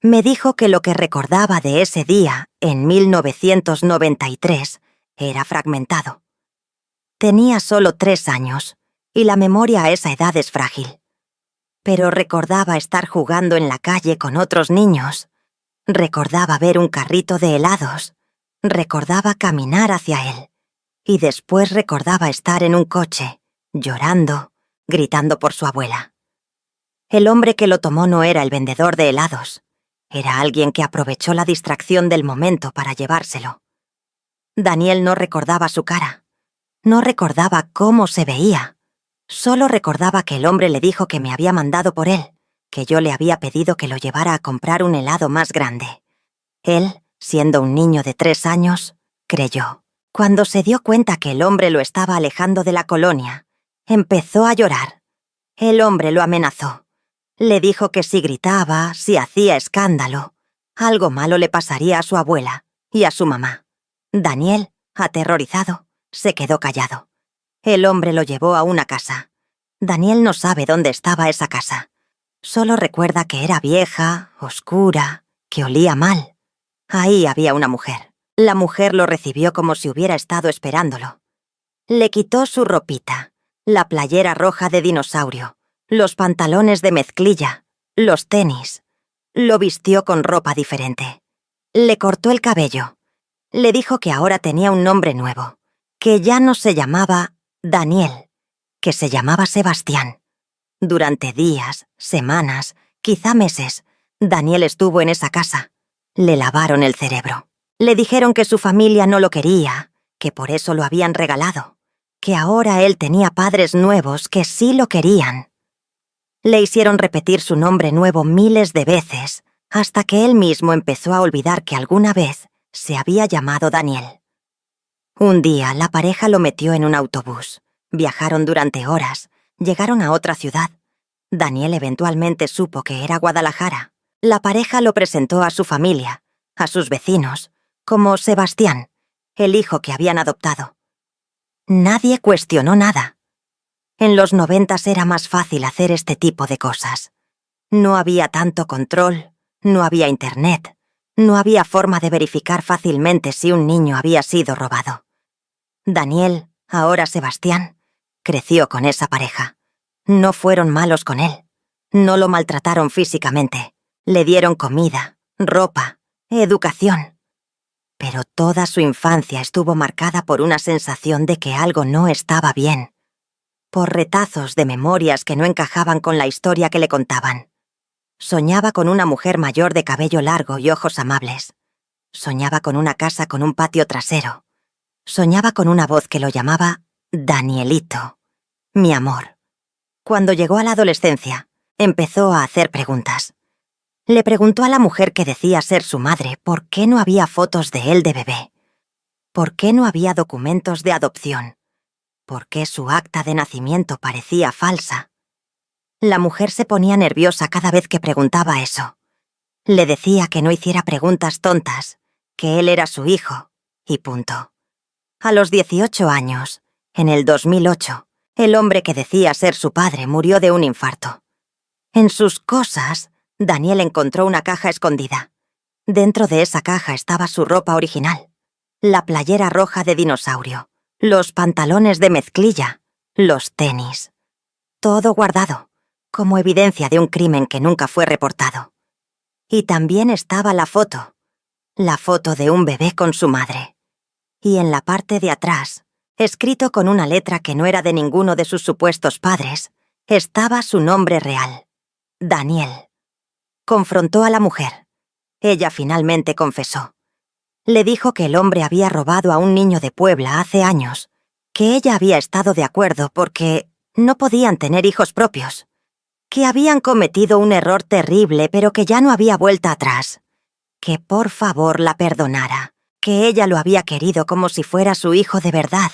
Me dijo que lo que recordaba de ese día, en 1993, era fragmentado. Tenía solo 3 años, y la memoria a esa edad es frágil. Pero recordaba estar jugando en la calle con otros niños. Recordaba ver un carrito de helados. Recordaba caminar hacia él. Y después recordaba estar en un coche, llorando, gritando por su abuela. El hombre que lo tomó no era el vendedor de helados. Era alguien que aprovechó la distracción del momento para llevárselo. Daniel no recordaba su cara. No recordaba cómo se veía. Solo recordaba que el hombre le dijo que me había mandado por él, que yo le había pedido que lo llevara a comprar un helado más grande. Él, siendo un niño de 3 años, creyó. Cuando se dio cuenta que el hombre lo estaba alejando de la colonia, empezó a llorar. El hombre lo amenazó. Le dijo que si gritaba, si hacía escándalo, algo malo le pasaría a su abuela y a su mamá. Daniel, aterrorizado, se quedó callado. El hombre lo llevó a una casa. Daniel no sabe dónde estaba esa casa. Solo recuerda que era vieja, oscura, que olía mal. Ahí había una mujer. La mujer lo recibió como si hubiera estado esperándolo. Le quitó su ropita, la playera roja de dinosaurio, los pantalones de mezclilla, los tenis. Lo vistió con ropa diferente. Le cortó el cabello. Le dijo que ahora tenía un nombre nuevo, que ya no se llamaba Daniel, que se llamaba Sebastián. Durante días, semanas, quizá meses, Daniel estuvo en esa casa. Le lavaron el cerebro. Le dijeron que su familia no lo quería, que por eso lo habían regalado, que ahora él tenía padres nuevos que sí lo querían. Le hicieron repetir su nombre nuevo miles de veces, hasta que él mismo empezó a olvidar que alguna vez se había llamado Daniel. Un día la pareja lo metió en un autobús. Viajaron durante horas, llegaron a otra ciudad. Daniel eventualmente supo que era Guadalajara. La pareja lo presentó a su familia, a sus vecinos, como Sebastián, el hijo que habían adoptado. Nadie cuestionó nada. En los 90 era más fácil hacer este tipo de cosas. No había tanto control, no había internet, no había forma de verificar fácilmente si un niño había sido robado. Daniel, ahora Sebastián, creció con esa pareja. No fueron malos con él. No lo maltrataron físicamente. Le dieron comida, ropa, educación. Pero toda su infancia estuvo marcada por una sensación de que algo no estaba bien. Por retazos de memorias que no encajaban con la historia que le contaban. Soñaba con una mujer mayor de cabello largo y ojos amables. Soñaba con una casa con un patio trasero. Soñaba con una voz que lo llamaba Danielito, mi amor. Cuando llegó a la adolescencia, empezó a hacer preguntas. Le preguntó a la mujer que decía ser su madre por qué no había fotos de él de bebé. ¿Por qué no había documentos de adopción? ¿Por qué su acta de nacimiento parecía falsa? La mujer se ponía nerviosa cada vez que preguntaba eso. Le decía que no hiciera preguntas tontas, que él era su hijo, y punto. A los 18 años, en el 2008, el hombre que decía ser su padre murió de un infarto. En sus cosas, Daniel encontró una caja escondida. Dentro de esa caja estaba su ropa original. La playera roja de dinosaurio, los pantalones de mezclilla, los tenis. Todo guardado, como evidencia de un crimen que nunca fue reportado. Y también estaba la foto de un bebé con su madre. Y en la parte de atrás, escrito con una letra que no era de ninguno de sus supuestos padres, estaba su nombre real, Daniel. Confrontó a la mujer. Ella finalmente confesó. Le dijo que el hombre había robado a un niño de Puebla hace años, que ella había estado de acuerdo porque no podían tener hijos propios, que habían cometido un error terrible pero que ya no había vuelta atrás, que por favor la perdonara, que ella lo había querido como si fuera su hijo de verdad.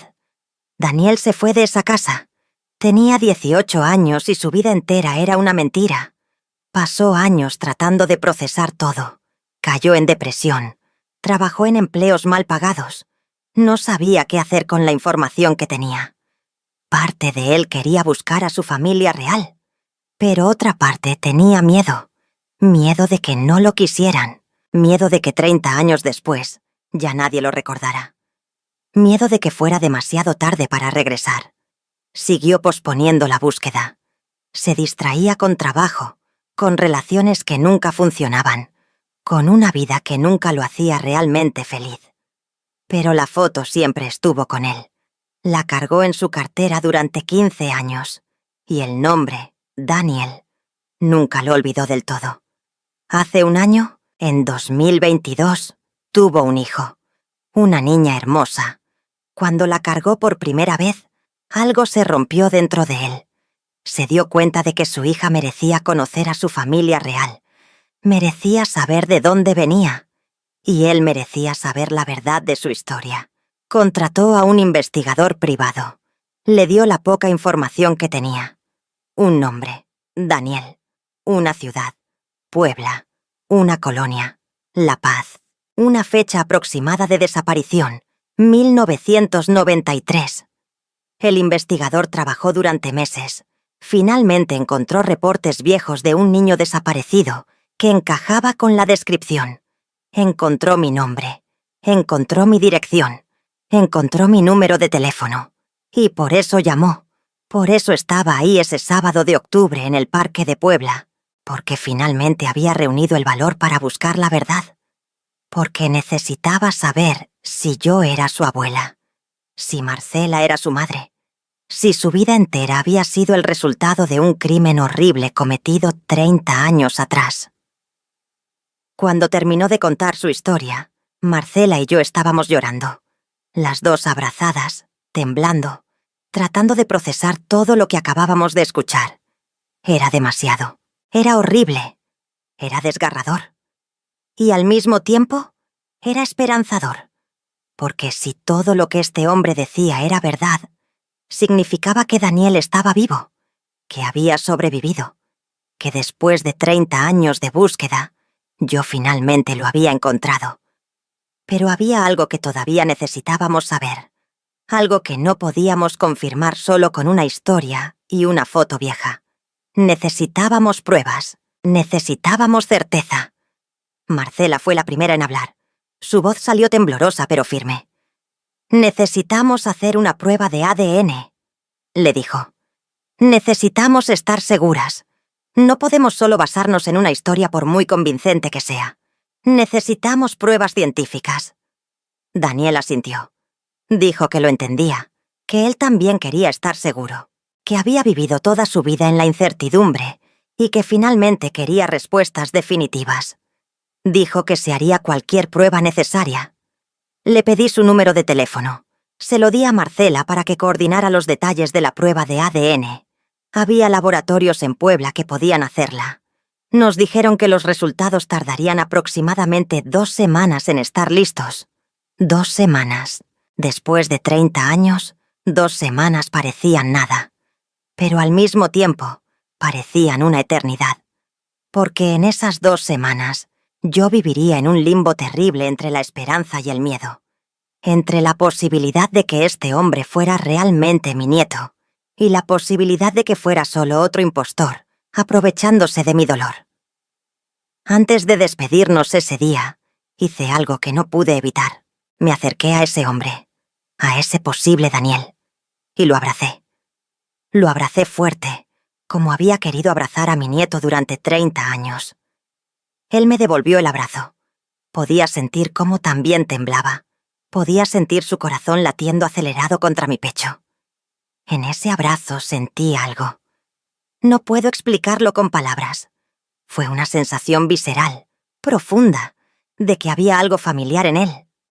Daniel se fue de esa casa. Tenía 18 años y su vida entera era una mentira. Pasó años tratando de procesar todo. Cayó en depresión. Trabajó en empleos mal pagados. No sabía qué hacer con la información que tenía. Parte de él quería buscar a su familia real, pero otra parte tenía miedo. Miedo de que no lo quisieran. Miedo de que 30 años después ya nadie lo recordara. Miedo de que fuera demasiado tarde para regresar. Siguió posponiendo la búsqueda. Se distraía con trabajo, con relaciones que nunca funcionaban, con una vida que nunca lo hacía realmente feliz. Pero la foto siempre estuvo con él. La cargó en su cartera durante 15 años. Y el nombre, Daniel, nunca lo olvidó del todo. Hace un año, en 2022, tuvo un hijo. Una niña hermosa. Cuando la cargó por primera vez, algo se rompió dentro de él. Se dio cuenta de que su hija merecía conocer a su familia real. Merecía saber de dónde venía. Y él merecía saber la verdad de su historia. Contrató a un investigador privado. Le dio la poca información que tenía. Un nombre, Daniel. Una ciudad, Puebla. Una colonia, La Paz. Una fecha aproximada de desaparición, 1993. El investigador trabajó durante meses. Finalmente encontró reportes viejos de un niño desaparecido que encajaba con la descripción. Encontró mi nombre. Encontró mi dirección. Encontró mi número de teléfono. Y por eso llamó. Por eso estaba ahí ese sábado de octubre en el Parque de Puebla. Porque finalmente había reunido el valor para buscar la verdad. Porque necesitaba saber si yo era su abuela. Si Marcela era su madre. Si su vida entera había sido el resultado de un crimen horrible cometido 30 años atrás. Cuando terminó de contar su historia, Marcela y yo estábamos llorando. Las dos abrazadas, temblando, tratando de procesar todo lo que acabábamos de escuchar. Era demasiado. Era horrible. Era desgarrador. Y al mismo tiempo, era esperanzador. Porque si todo lo que este hombre decía era verdad, significaba que Daniel estaba vivo, que había sobrevivido, que después de 30 años de búsqueda, yo finalmente lo había encontrado. Pero había algo que todavía necesitábamos saber, algo que no podíamos confirmar solo con una historia y una foto vieja. Necesitábamos pruebas, necesitábamos certeza. Marcela fue la primera en hablar. Su voz salió temblorosa pero firme. «Necesitamos hacer una prueba de ADN», le dijo. «Necesitamos estar seguras. No podemos solo basarnos en una historia por muy convincente que sea. Necesitamos pruebas científicas». Daniel asintió. Dijo que lo entendía, que él también quería estar seguro, que había vivido toda su vida en la incertidumbre y que finalmente quería respuestas definitivas. Dijo que se haría cualquier prueba necesaria. Le pedí su número de teléfono. Se lo di a Marcela para que coordinara los detalles de la prueba de ADN. Había laboratorios en Puebla que podían hacerla. Nos dijeron que los resultados tardarían aproximadamente 2 semanas en estar listos. 2 semanas. Después de 30 años, 2 semanas parecían nada. Pero al mismo tiempo, parecían una eternidad. Porque en esas 2 semanas, yo viviría en un limbo terrible entre la esperanza y el miedo. Entre la posibilidad de que este hombre fuera realmente mi nieto y la posibilidad de que fuera solo otro impostor, aprovechándose de mi dolor. Antes de despedirnos ese día, hice algo que no pude evitar. Me acerqué a ese hombre, a ese posible Daniel, y lo abracé. Lo abracé fuerte, como había querido abrazar a mi nieto durante 30 años. Él me devolvió el abrazo. Podía sentir cómo también temblaba. Podía sentir su corazón latiendo acelerado contra mi pecho. En ese abrazo sentí algo. No puedo explicarlo con palabras. Fue una sensación visceral, profunda, de que había algo familiar en él,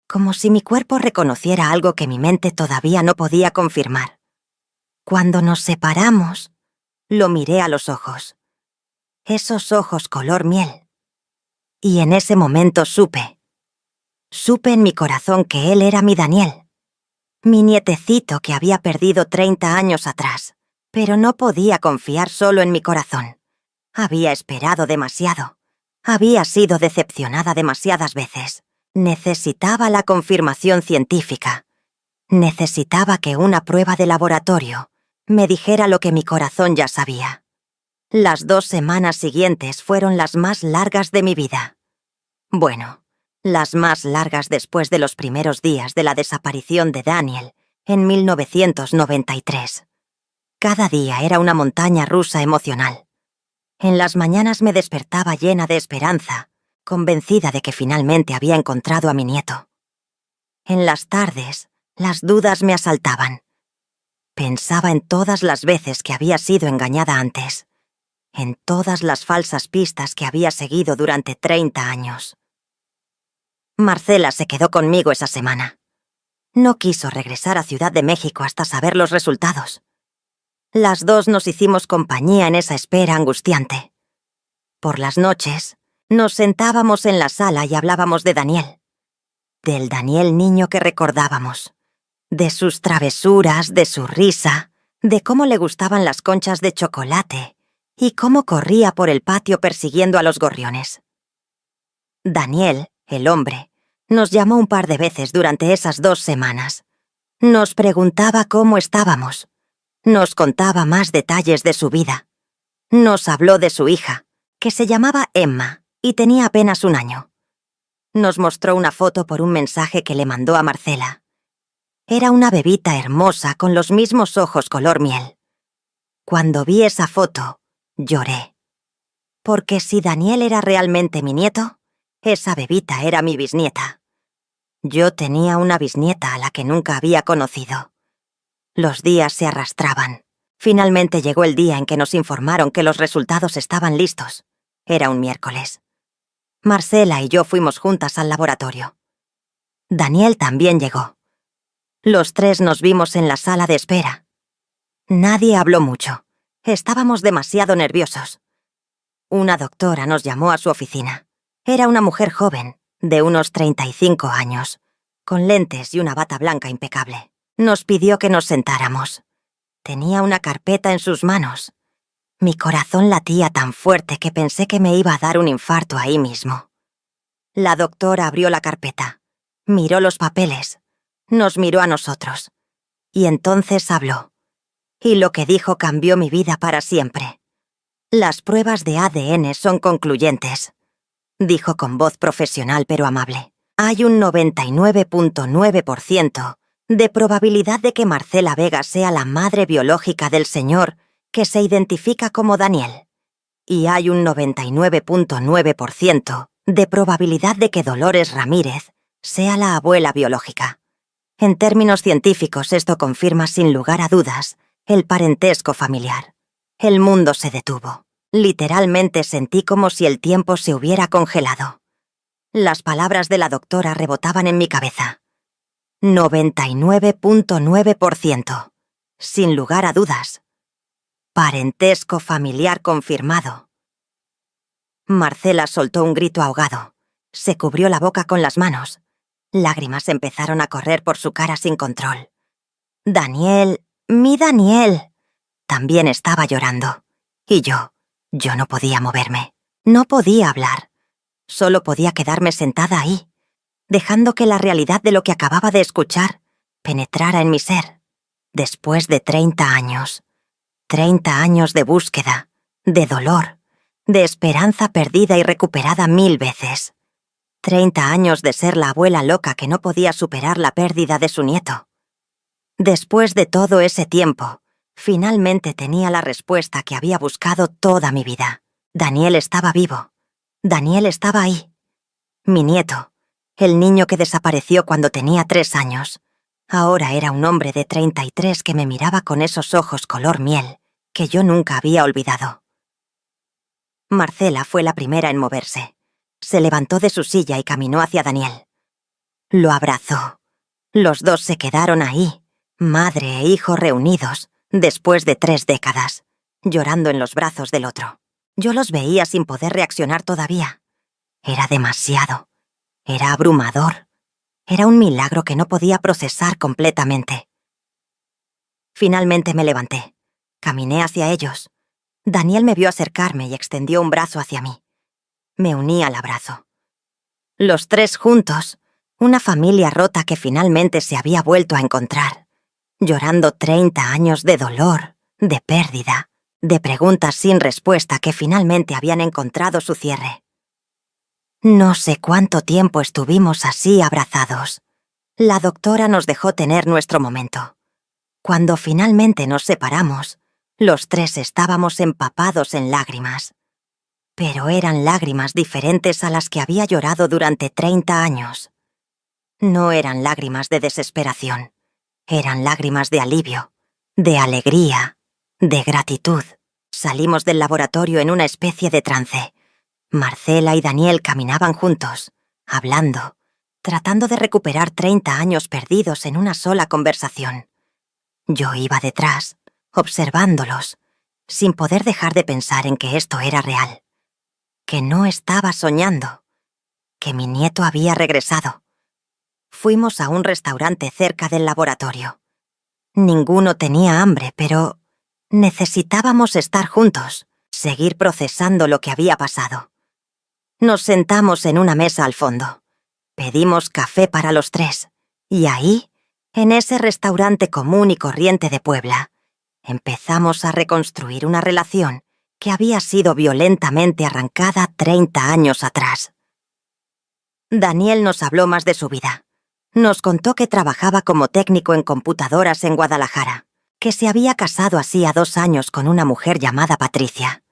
como si mi cuerpo reconociera algo que mi mente todavía no podía confirmar. Cuando nos separamos, lo miré a los ojos. Esos ojos color miel. Y en ese momento supe en mi corazón que él era mi Daniel. Mi nietecito que había perdido 30 años atrás, pero no podía confiar solo en mi corazón. Había esperado demasiado. Había sido decepcionada demasiadas veces. Necesitaba la confirmación científica. Necesitaba que una prueba de laboratorio me dijera lo que mi corazón ya sabía. Las 2 semanas siguientes fueron las más largas de mi vida. Bueno, las más largas después de los primeros días de la desaparición de Daniel en 1993. Cada día era una montaña rusa emocional. En las mañanas me despertaba llena de esperanza, convencida de que finalmente había encontrado a mi nieto. En las tardes, las dudas me asaltaban. Pensaba en todas las veces que había sido engañada antes, en todas las falsas pistas que había seguido durante 30 años. Marcela se quedó conmigo esa semana. No quiso regresar a Ciudad de México hasta saber los resultados. Las 2 nos hicimos compañía en esa espera angustiante. Por las noches, nos sentábamos en la sala y hablábamos de Daniel. Del Daniel niño que recordábamos. De sus travesuras, de su risa, de cómo le gustaban las conchas de chocolate y cómo corría por el patio persiguiendo a los gorriones. Daniel, el hombre, nos llamó un par de veces durante esas 2 semanas. Nos preguntaba cómo estábamos. Nos contaba más detalles de su vida. Nos habló de su hija, que se llamaba Emma y tenía apenas 1 año. Nos mostró una foto por un mensaje que le mandó a Marcela. Era una bebita hermosa con los mismos ojos color miel. Cuando vi esa foto, lloré. Porque si Daniel era realmente mi nieto, esa bebita era mi bisnieta. Yo tenía una bisnieta a la que nunca había conocido. Los días se arrastraban. Finalmente llegó el día en que nos informaron que los resultados estaban listos. Era un miércoles. Marcela y yo fuimos juntas al laboratorio. Daniel también llegó. Los 3 nos vimos en la sala de espera. Nadie habló mucho. Estábamos demasiado nerviosos. Una doctora nos llamó a su oficina. Era una mujer joven, de unos 35 años, con lentes y una bata blanca impecable. Nos pidió que nos sentáramos. Tenía una carpeta en sus manos. Mi corazón latía tan fuerte que pensé que me iba a dar un infarto ahí mismo. La doctora abrió la carpeta, miró los papeles, nos miró a nosotros, y entonces habló. Y lo que dijo cambió mi vida para siempre. Las pruebas de ADN son concluyentes, dijo con voz profesional pero amable. Hay un 99.9% de probabilidad de que Marcela Vega sea la madre biológica del señor que se identifica como Daniel. Y hay un 99.9% de probabilidad de que Dolores Ramírez sea la abuela biológica. En términos científicos, esto confirma sin lugar a dudas el parentesco familiar. El mundo se detuvo. Literalmente sentí como si el tiempo se hubiera congelado. Las palabras de la doctora rebotaban en mi cabeza. 99.9%. Sin lugar a dudas. Parentesco familiar confirmado. Marcela soltó un grito ahogado. Se cubrió la boca con las manos. Lágrimas empezaron a correr por su cara sin control. Daniel, mi Daniel. También estaba llorando. Y yo no podía moverme. No podía hablar. Solo podía quedarme sentada ahí, dejando que la realidad de lo que acababa de escuchar penetrara en mi ser. Después de 30 años. 30 años de búsqueda, de dolor, de esperanza perdida y recuperada 1000 veces. 30 años de ser la abuela loca que no podía superar la pérdida de su nieto. Después de todo ese tiempo, finalmente tenía la respuesta que había buscado toda mi vida. Daniel estaba vivo. Daniel estaba ahí. Mi nieto, el niño que desapareció cuando tenía 3 años, ahora era un hombre de 33 que me miraba con esos ojos color miel que yo nunca había olvidado. Marcela fue la primera en moverse. Se levantó de su silla y caminó hacia Daniel. Lo abrazó. Los dos se quedaron ahí, madre e hijo reunidos, después de 3 décadas, llorando en los brazos del otro. Yo los veía sin poder reaccionar todavía. Era demasiado. Era abrumador. Era un milagro que no podía procesar completamente. Finalmente me levanté. Caminé hacia ellos. Daniel me vio acercarme y extendió un brazo hacia mí. Me uní al abrazo. Los 3 juntos, una familia rota que finalmente se había vuelto a encontrar, llorando 30 años de dolor, de pérdida, de preguntas sin respuesta que finalmente habían encontrado su cierre. No sé cuánto tiempo estuvimos así abrazados. La doctora nos dejó tener nuestro momento. Cuando finalmente nos separamos, los 3 estábamos empapados en lágrimas. Pero eran lágrimas diferentes a las que había llorado durante 30 años. No eran lágrimas de desesperación. Eran lágrimas de alivio, de alegría, de gratitud. Salimos del laboratorio en una especie de trance. Marcela y Daniel caminaban juntos, hablando, tratando de recuperar 30 años perdidos en una sola conversación. Yo iba detrás, observándolos, sin poder dejar de pensar en que esto era real, que no estaba soñando, que mi nieto había regresado. Fuimos a un restaurante cerca del laboratorio. Ninguno tenía hambre, pero necesitábamos estar juntos, seguir procesando lo que había pasado. Nos sentamos en una mesa al fondo. Pedimos café para los 3, y ahí, en ese restaurante común y corriente de Puebla, empezamos a reconstruir una relación que había sido violentamente arrancada 30 años atrás. Daniel nos habló más de su vida. Nos contó que trabajaba como técnico en computadoras en Guadalajara, que se había casado hacía 2 años con una mujer llamada Patricia,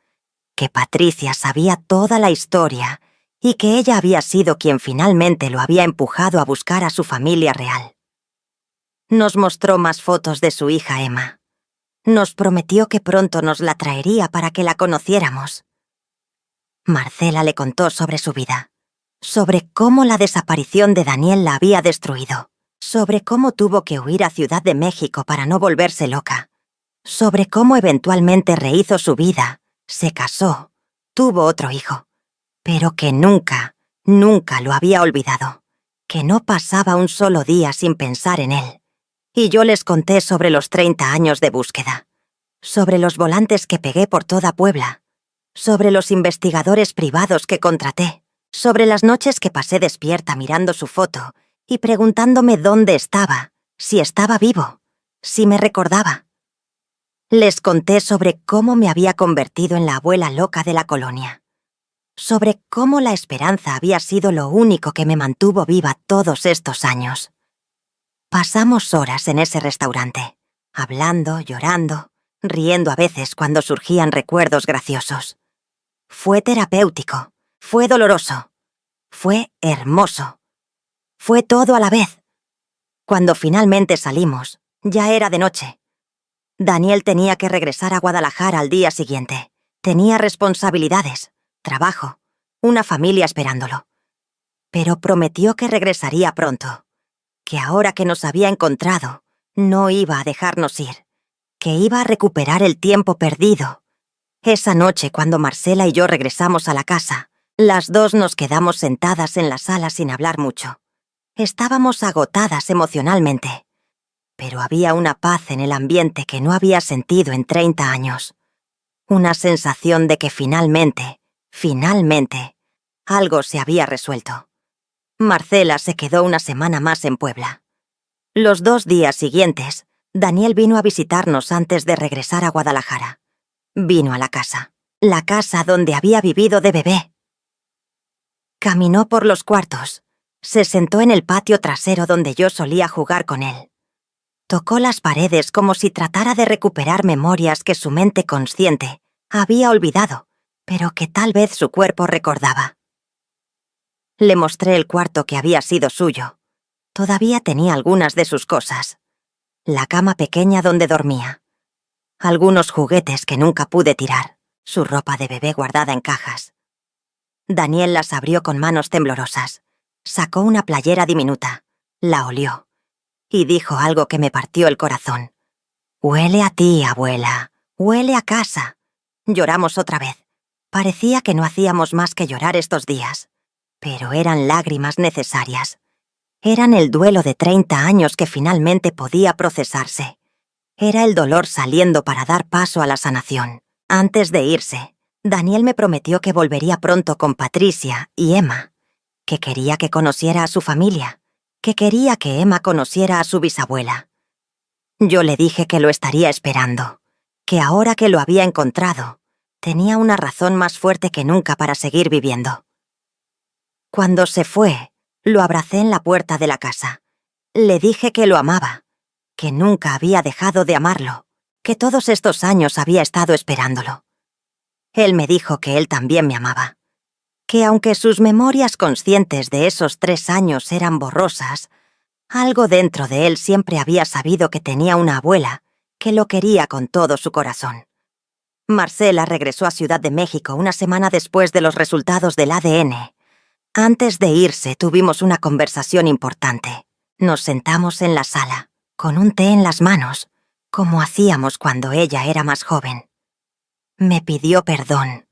que Patricia sabía toda la historia y que ella había sido quien finalmente lo había empujado a buscar a su familia real. Nos mostró más fotos de su hija Emma. Nos prometió que pronto nos la traería para que la conociéramos. Marcela le contó sobre su vida, sobre cómo la desaparición de Daniel la había destruido, sobre cómo tuvo que huir a Ciudad de México para no volverse loca, sobre cómo eventualmente rehizo su vida, se casó, tuvo otro hijo, pero que nunca, nunca lo había olvidado, que no pasaba un solo día sin pensar en él. Y yo les conté sobre los 30 años de búsqueda, sobre los volantes que pegué por toda Puebla, sobre los investigadores privados que contraté, sobre las noches que pasé despierta mirando su foto y preguntándome dónde estaba, si estaba vivo, si me recordaba. Les conté sobre cómo me había convertido en la abuela loca de la colonia, sobre cómo la esperanza había sido lo único que me mantuvo viva todos estos años. Pasamos horas en ese restaurante, hablando, llorando, riendo a veces cuando surgían recuerdos graciosos. Fue terapéutico, fue doloroso, fue hermoso. Fue todo a la vez. Cuando finalmente salimos, ya era de noche. Daniel tenía que regresar a Guadalajara al día siguiente. Tenía responsabilidades, trabajo, una familia esperándolo. Pero prometió que regresaría pronto, que ahora que nos había encontrado, no iba a dejarnos ir, que iba a recuperar el tiempo perdido. Esa noche, cuando Marcela y yo regresamos a la casa, las dos nos quedamos sentadas en la sala sin hablar mucho. Estábamos agotadas emocionalmente, pero había una paz en el ambiente que no había sentido en 30 años. Una sensación de que finalmente, algo se había resuelto. Marcela se quedó una semana más en Puebla. Los 2 días siguientes, Daniel vino a visitarnos antes de regresar a Guadalajara. Vino a la casa donde había vivido de bebé. Caminó por los cuartos, se sentó en el patio trasero donde yo solía jugar con él. Tocó las paredes como si tratara de recuperar memorias que su mente consciente había olvidado, pero que tal vez su cuerpo recordaba. Le mostré el cuarto que había sido suyo. Todavía tenía algunas de sus cosas. La cama pequeña donde dormía. Algunos juguetes que nunca pude tirar. Su ropa de bebé guardada en cajas. Daniel las abrió con manos temblorosas. Sacó una playera diminuta. La olió. Y dijo algo que me partió el corazón. «Huele a ti, abuela. Huele a casa». Lloramos otra vez. Parecía que no hacíamos más que llorar estos días. Pero eran lágrimas necesarias. Eran el duelo de 30 años que finalmente podía procesarse. Era el dolor saliendo para dar paso a la sanación. Antes de irse, Daniel me prometió que volvería pronto con Patricia y Emma, que quería que conociera a su familia, que quería que Emma conociera a su bisabuela. Yo le dije que lo estaría esperando, que ahora que lo había encontrado, tenía una razón más fuerte que nunca para seguir viviendo. Cuando se fue, lo abracé en la puerta de la casa. Le dije que lo amaba, que nunca había dejado de amarlo, que todos estos años había estado esperándolo. Él me dijo que él también me amaba, que aunque sus memorias conscientes de esos 3 años eran borrosas, algo dentro de él siempre había sabido que tenía una abuela que lo quería con todo su corazón. Marcela regresó a Ciudad de México una semana después de los resultados del ADN. Antes de irse tuvimos una conversación importante. Nos sentamos en la sala, con un té en las manos, como hacíamos cuando ella era más joven. Me pidió perdón.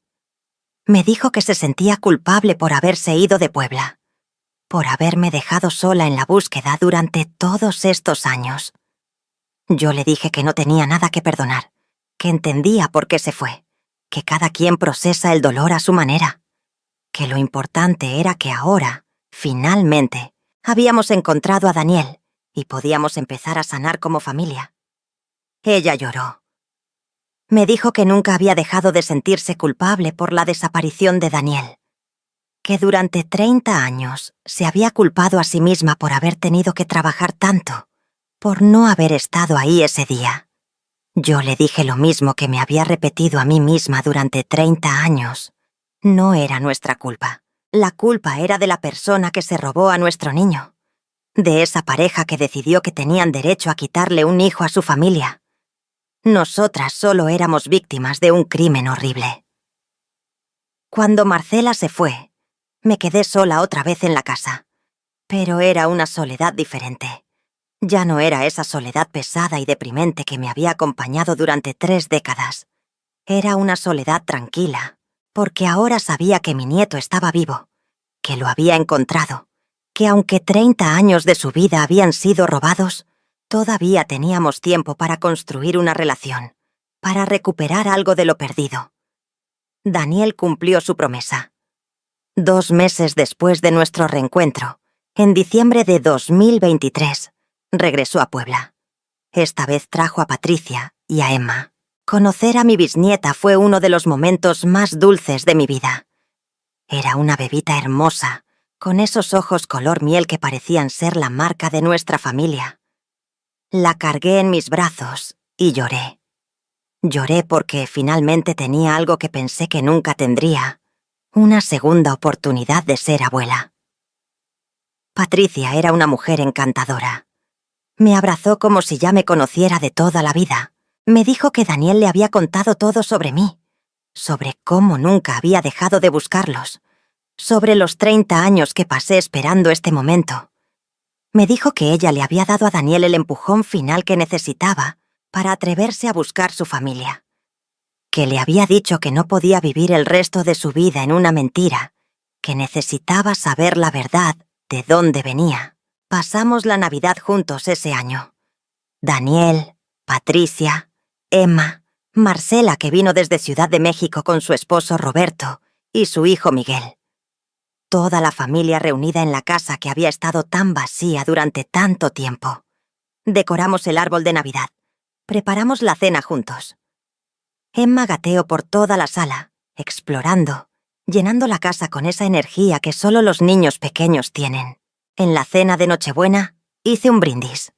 Me dijo que se sentía culpable por haberse ido de Puebla, por haberme dejado sola en la búsqueda durante todos estos años. Yo le dije que no tenía nada que perdonar, que entendía por qué se fue, que cada quien procesa el dolor a su manera, que lo importante era que ahora, finalmente, habíamos encontrado a Daniel y podíamos empezar a sanar como familia. Ella lloró. Me dijo que nunca había dejado de sentirse culpable por la desaparición de Daniel, que durante 30 años se había culpado a sí misma por haber tenido que trabajar tanto, por no haber estado ahí ese día. Yo le dije lo mismo que me había repetido a mí misma durante 30 años. No era nuestra culpa. La culpa era de la persona que se robó a nuestro niño, de esa pareja que decidió que tenían derecho a quitarle un hijo a su familia. Nosotras solo éramos víctimas de un crimen horrible. Cuando Marcela se fue, me quedé sola otra vez en la casa. Pero era una soledad diferente. Ya no era esa soledad pesada y deprimente que me había acompañado durante 3 décadas. Era una soledad tranquila, porque ahora sabía que mi nieto estaba vivo, que lo había encontrado, que aunque 30 años de su vida habían sido robados, todavía teníamos tiempo para construir una relación, para recuperar algo de lo perdido. Daniel cumplió su promesa. 2 meses después de nuestro reencuentro, en diciembre de 2023, regresó a Puebla. Esta vez trajo a Patricia y a Emma. Conocer a mi bisnieta fue uno de los momentos más dulces de mi vida. Era una bebita hermosa, con esos ojos color miel que parecían ser la marca de nuestra familia. La cargué en mis brazos y lloré. Lloré porque finalmente tenía algo que pensé que nunca tendría, una segunda oportunidad de ser abuela. Patricia era una mujer encantadora. Me abrazó como si ya me conociera de toda la vida. Me dijo que Daniel le había contado todo sobre mí, sobre cómo nunca había dejado de buscarlos, sobre los 30 años que pasé esperando este momento. Me dijo que ella le había dado a Daniel el empujón final que necesitaba para atreverse a buscar su familia. Que le había dicho que no podía vivir el resto de su vida en una mentira, que necesitaba saber la verdad de dónde venía. Pasamos la Navidad juntos ese año. Daniel, Patricia, Emma, Marcela, que vino desde Ciudad de México con su esposo Roberto y su hijo Miguel. Toda la familia reunida en la casa que había estado tan vacía durante tanto tiempo. Decoramos el árbol de Navidad. Preparamos la cena juntos. Emma gateó por toda la sala, explorando, llenando la casa con esa energía que solo los niños pequeños tienen. En la cena de Nochebuena, hice un brindis.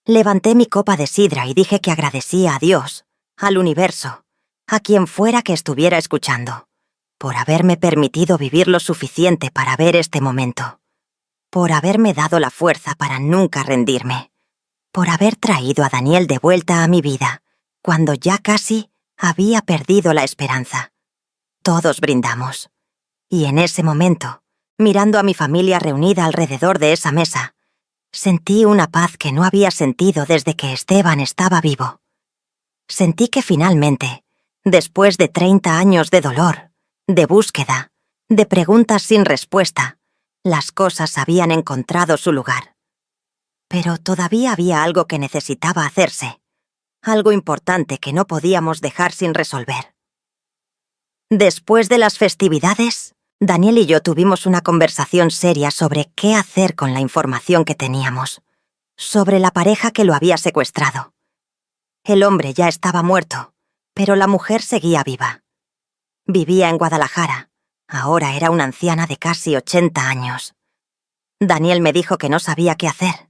Levanté mi copa de sidra y dije que agradecía a Dios, al universo, a quien fuera que estuviera escuchando, por haberme permitido vivir lo suficiente para ver este momento, por haberme dado la fuerza para nunca rendirme, por haber traído a Daniel de vuelta a mi vida, cuando ya casi había perdido la esperanza. Todos brindamos. Y en ese momento, mirando a mi familia reunida alrededor de esa mesa, sentí una paz que no había sentido desde que Esteban estaba vivo. Sentí que finalmente, después de 30 años de dolor, de búsqueda, de preguntas sin respuesta, las cosas habían encontrado su lugar. Pero todavía había algo que necesitaba hacerse, algo importante que no podíamos dejar sin resolver. Después de las festividades, Daniel y yo tuvimos una conversación seria sobre qué hacer con la información que teníamos, sobre la pareja que lo había secuestrado. El hombre ya estaba muerto, pero la mujer seguía viva. Vivía en Guadalajara, ahora era una anciana de casi 80 años. Daniel me dijo que no sabía qué hacer,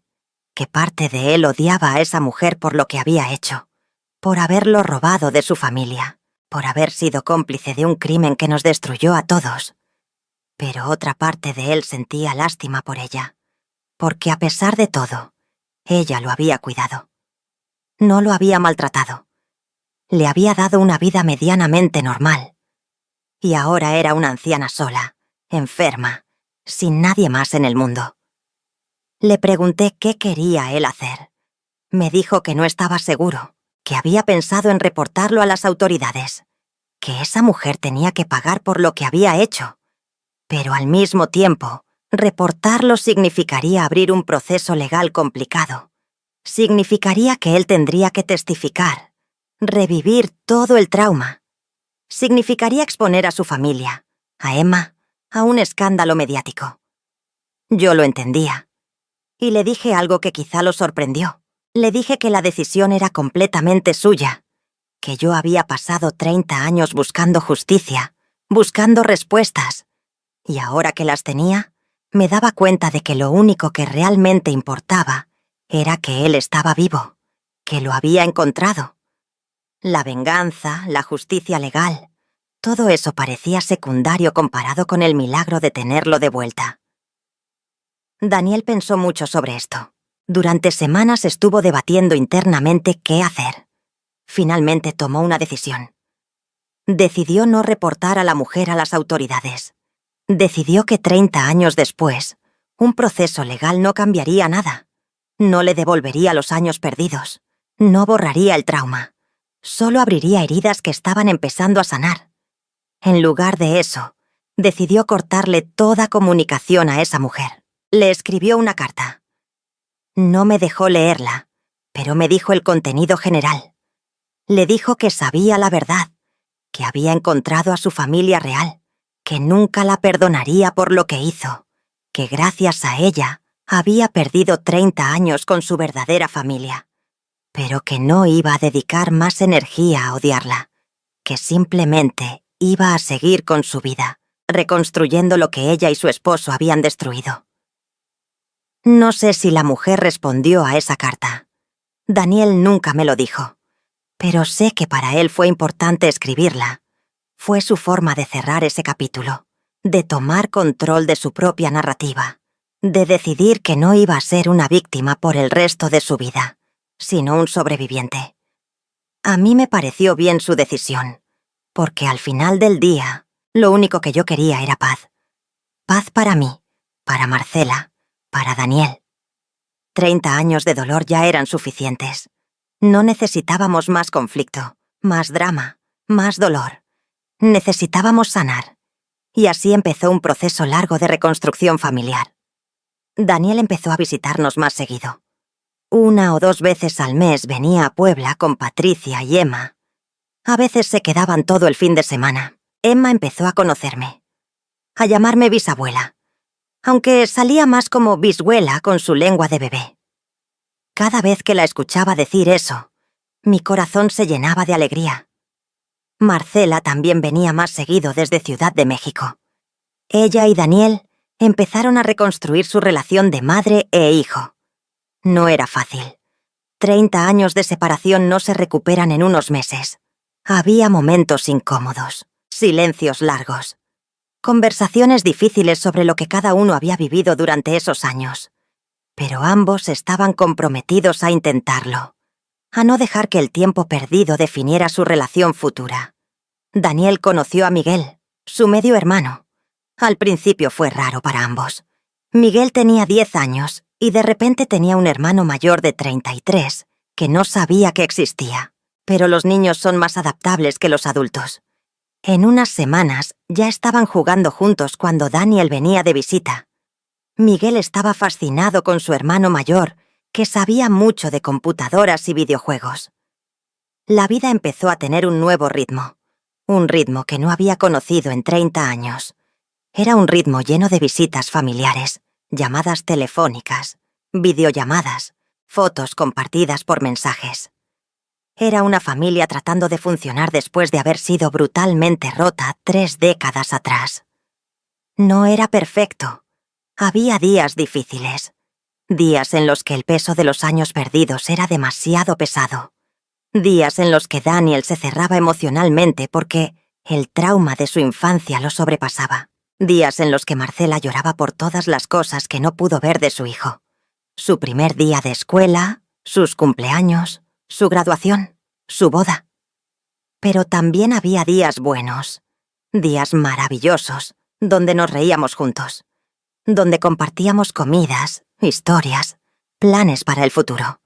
que parte de él odiaba a esa mujer por lo que había hecho, por haberlo robado de su familia, por haber sido cómplice de un crimen que nos destruyó a todos. Pero otra parte de él sentía lástima por ella, porque a pesar de todo, ella lo había cuidado. No lo había maltratado. Le había dado una vida medianamente normal. Y ahora era una anciana sola, enferma, sin nadie más en el mundo. Le pregunté qué quería él hacer. Me dijo que no estaba seguro, que había pensado en reportarlo a las autoridades, que esa mujer tenía que pagar por lo que había hecho. Pero al mismo tiempo, reportarlo significaría abrir un proceso legal complicado. Significaría que él tendría que testificar, revivir todo el trauma. Significaría exponer a su familia, a Emma, a un escándalo mediático. Yo lo entendía. Y le dije algo que quizá lo sorprendió. Le dije que la decisión era completamente suya, que yo había pasado 30 años buscando justicia, buscando respuestas. Y ahora que las tenía, me daba cuenta de que lo único que realmente importaba era que él estaba vivo, que lo había encontrado. La venganza, la justicia legal, todo eso parecía secundario comparado con el milagro de tenerlo de vuelta. Daniel pensó mucho sobre esto. Durante semanas estuvo debatiendo internamente qué hacer. Finalmente tomó una decisión. Decidió no reportar a la mujer a las autoridades. Decidió que 30 años después, un proceso legal no cambiaría nada. No le devolvería los años perdidos. No borraría el trauma. Solo abriría heridas que estaban empezando a sanar. En lugar de eso, decidió cortarle toda comunicación a esa mujer. Le escribió una carta. No me dejó leerla, pero me dijo el contenido general. Le dijo que sabía la verdad, que había encontrado a su familia real, que nunca la perdonaría por lo que hizo, que gracias a ella había perdido 30 años con su verdadera familia, pero que no iba a dedicar más energía a odiarla, que simplemente iba a seguir con su vida, reconstruyendo lo que ella y su esposo habían destruido. No sé si la mujer respondió a esa carta. Daniel nunca me lo dijo, pero sé que para él fue importante escribirla. Fue su forma de cerrar ese capítulo, de tomar control de su propia narrativa, de decidir que no iba a ser una víctima por el resto de su vida, sino un sobreviviente. A mí me pareció bien su decisión, porque al final del día, lo único que yo quería era paz. Paz para mí, para Marcela, para Daniel. 30 años de dolor ya eran suficientes. No necesitábamos más conflicto, más drama, más dolor. Necesitábamos sanar. Y así empezó un proceso largo de reconstrucción familiar. Daniel empezó a visitarnos más seguido. 1 o 2 veces al mes venía a Puebla con Patricia y Emma. A veces se quedaban todo el fin de semana. Emma empezó a conocerme, a llamarme bisabuela, aunque salía más como bisuela con su lengua de bebé. Cada vez que la escuchaba decir eso, mi corazón se llenaba de alegría. Marcela también venía más seguido desde Ciudad de México. Ella y Daniel empezaron a reconstruir su relación de madre e hijo. No era fácil. 30 años de separación no se recuperan en unos meses. Había momentos incómodos, silencios largos, conversaciones difíciles sobre lo que cada uno había vivido durante esos años. Pero ambos estaban comprometidos a intentarlo, a no dejar que el tiempo perdido definiera su relación futura. Daniel conoció a Miguel, su medio hermano. Al principio fue raro para ambos. Miguel tenía 10 años y de repente tenía un hermano mayor de 33 que no sabía que existía. Pero los niños son más adaptables que los adultos. En unas semanas ya estaban jugando juntos cuando Daniel venía de visita. Miguel estaba fascinado con su hermano mayor, que sabía mucho de computadoras y videojuegos. La vida empezó a tener un nuevo ritmo, un ritmo que no había conocido en 30 años. Era un ritmo lleno de visitas familiares, llamadas telefónicas, videollamadas, fotos compartidas por mensajes. Era una familia tratando de funcionar después de haber sido brutalmente rota 3 décadas atrás. No era perfecto. Había días difíciles. Días en los que el peso de los años perdidos era demasiado pesado. Días en los que Daniel se cerraba emocionalmente porque el trauma de su infancia lo sobrepasaba. Días en los que Marcela lloraba por todas las cosas que no pudo ver de su hijo. Su primer día de escuela, sus cumpleaños, su graduación, su boda. Pero también había días buenos, días maravillosos, donde nos reíamos juntos, donde compartíamos comidas, historias, planes para el futuro.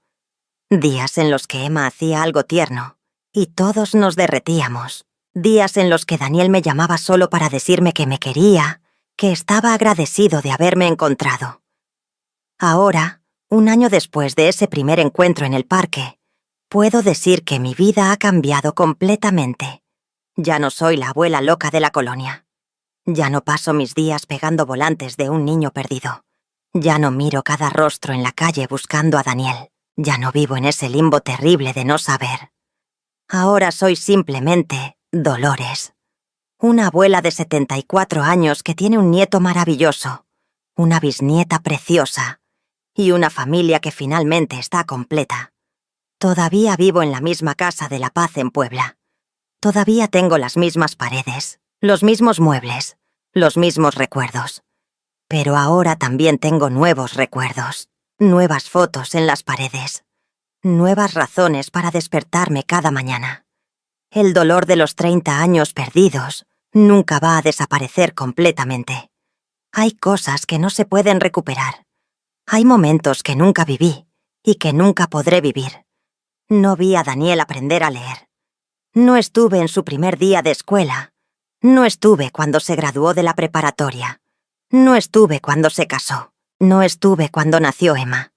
Días en los que Emma hacía algo tierno y todos nos derretíamos. Días en los que Daniel me llamaba solo para decirme que me quería, que estaba agradecido de haberme encontrado. Ahora, 1 año después de ese primer encuentro en el parque, puedo decir que mi vida ha cambiado completamente. Ya no soy la abuela loca de la colonia. Ya no paso mis días pegando volantes de un niño perdido. Ya no miro cada rostro en la calle buscando a Daniel. Ya no vivo en ese limbo terrible de no saber. Ahora soy simplemente Dolores. Una abuela de 74 años que tiene un nieto maravilloso, una bisnieta preciosa y una familia que finalmente está completa. Todavía vivo en la misma casa de La Paz en Puebla. Todavía tengo las mismas paredes, los mismos muebles, los mismos recuerdos. Pero ahora también tengo nuevos recuerdos, nuevas fotos en las paredes, nuevas razones para despertarme cada mañana. El dolor de los 30 años perdidos nunca va a desaparecer completamente. Hay cosas que no se pueden recuperar. Hay momentos que nunca viví y que nunca podré vivir. No vi a Daniel aprender a leer. No estuve en su primer día de escuela. No estuve cuando se graduó de la preparatoria. No estuve cuando se casó. No estuve cuando nació Emma.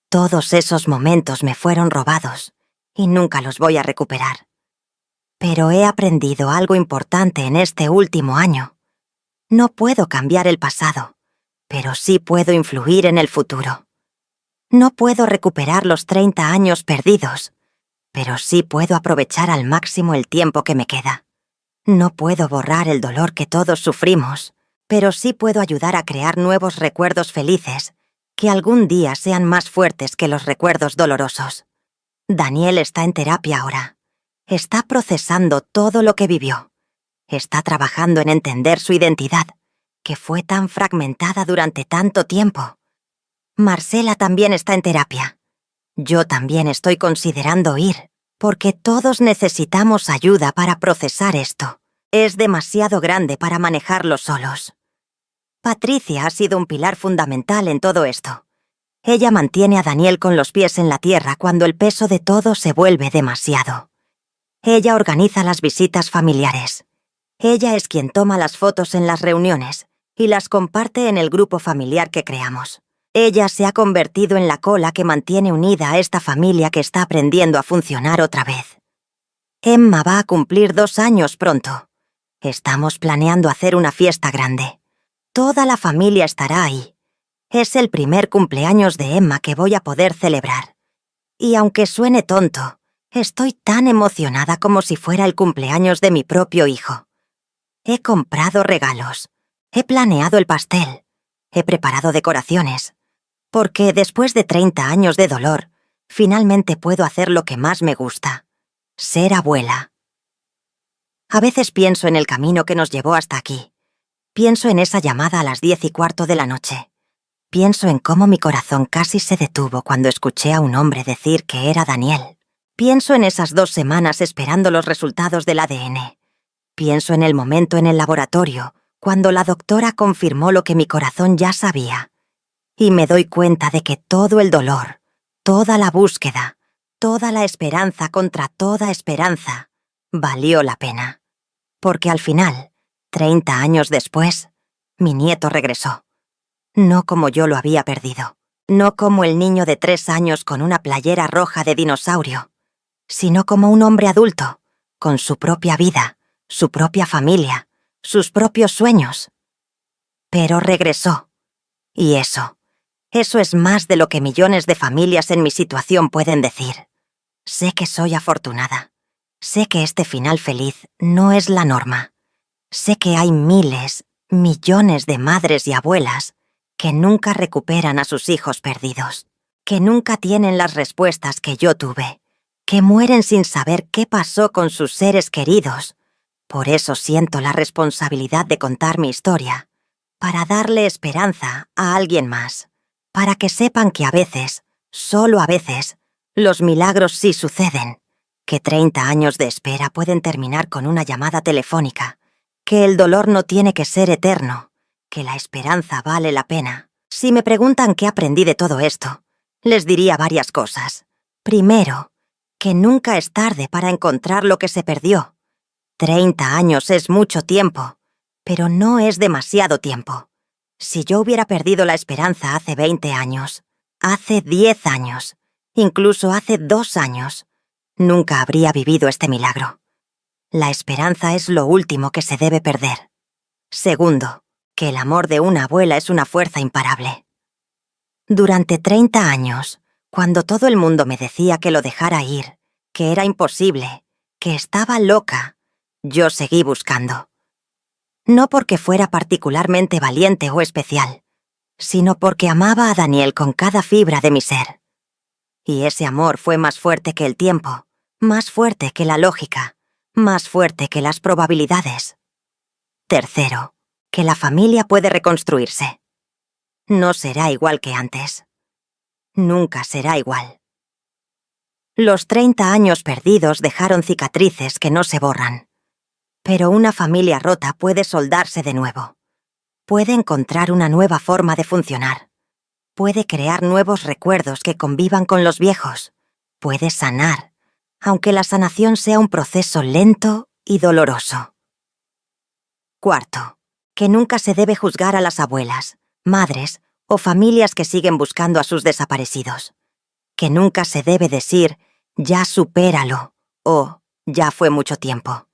Todos esos momentos me fueron robados y nunca los voy a recuperar. Pero he aprendido algo importante en este último año. No puedo cambiar el pasado, pero sí puedo influir en el futuro. No puedo recuperar los 30 años perdidos, pero sí puedo aprovechar al máximo el tiempo que me queda. No puedo borrar el dolor que todos sufrimos, pero sí puedo ayudar a crear nuevos recuerdos felices que algún día sean más fuertes que los recuerdos dolorosos. Daniel está en terapia ahora. Está procesando todo lo que vivió. Está trabajando en entender su identidad, que fue tan fragmentada durante tanto tiempo. Marcela también está en terapia. Yo también estoy considerando ir, porque todos necesitamos ayuda para procesar esto. Es demasiado grande para manejarlo solos. Patricia ha sido un pilar fundamental en todo esto. Ella mantiene a Daniel con los pies en la tierra cuando el peso de todo se vuelve demasiado. Ella organiza las visitas familiares. Ella es quien toma las fotos en las reuniones y las comparte en el grupo familiar que creamos. Ella se ha convertido en la cola que mantiene unida a esta familia que está aprendiendo a funcionar otra vez. Emma va a cumplir 2 años pronto. Estamos planeando hacer una fiesta grande. Toda la familia estará ahí. Es el primer cumpleaños de Emma que voy a poder celebrar. Y aunque suene tonto, estoy tan emocionada como si fuera el cumpleaños de mi propio hijo. He comprado regalos. He planeado el pastel. He preparado decoraciones. Porque después de 30 años de dolor, finalmente puedo hacer lo que más me gusta: ser abuela. A veces pienso en el camino que nos llevó hasta aquí. Pienso en esa llamada a las 10:15 de la noche. Pienso en cómo mi corazón casi se detuvo cuando escuché a un hombre decir que era Daniel. Pienso en esas 2 semanas esperando los resultados del ADN. Pienso en el momento en el laboratorio, cuando la doctora confirmó lo que mi corazón ya sabía. Y me doy cuenta de que todo el dolor, toda la búsqueda, toda la esperanza contra toda esperanza, valió la pena. Porque al final, 30 años después, mi nieto regresó. No como yo lo había perdido, no como el niño de 3 años con una playera roja de dinosaurio, sino como un hombre adulto, con su propia vida, su propia familia, sus propios sueños. Pero regresó. Y eso es más de lo que millones de familias en mi situación pueden decir. Sé que soy afortunada. Sé que este final feliz no es la norma. Sé que hay miles, millones de madres y abuelas que nunca recuperan a sus hijos perdidos, que nunca tienen las respuestas que yo tuve, que mueren sin saber qué pasó con sus seres queridos. Por eso siento la responsabilidad de contar mi historia, para darle esperanza a alguien más, para que sepan que a veces, solo a veces, los milagros sí suceden, que 30 años de espera pueden terminar con una llamada telefónica, que el dolor no tiene que ser eterno, que la esperanza vale la pena. Si me preguntan qué aprendí de todo esto, les diría varias cosas. Primero, que nunca es tarde para encontrar lo que se perdió. 30 años es mucho tiempo, pero no es demasiado tiempo. Si yo hubiera perdido la esperanza hace 20 años, hace 10 años, incluso hace 2 años, nunca habría vivido este milagro. La esperanza es lo último que se debe perder. Segundo, que el amor de una abuela es una fuerza imparable. Durante 30 años, cuando todo el mundo me decía que lo dejara ir, que era imposible, que estaba loca, yo seguí buscando. No porque fuera particularmente valiente o especial, sino porque amaba a Daniel con cada fibra de mi ser. Y ese amor fue más fuerte que el tiempo, más fuerte que la lógica, más fuerte que las probabilidades. Tercero, que la familia puede reconstruirse. No será igual que antes. Nunca será igual. Los 30 años perdidos dejaron cicatrices que no se borran. Pero una familia rota puede soldarse de nuevo. Puede encontrar una nueva forma de funcionar. Puede crear nuevos recuerdos que convivan con los viejos. Puede sanar, aunque la sanación sea un proceso lento y doloroso. Cuarto, que nunca se debe juzgar a las abuelas, madres o familias que siguen buscando a sus desaparecidos. Que nunca se debe decir, ya supéralo, o ya fue mucho tiempo,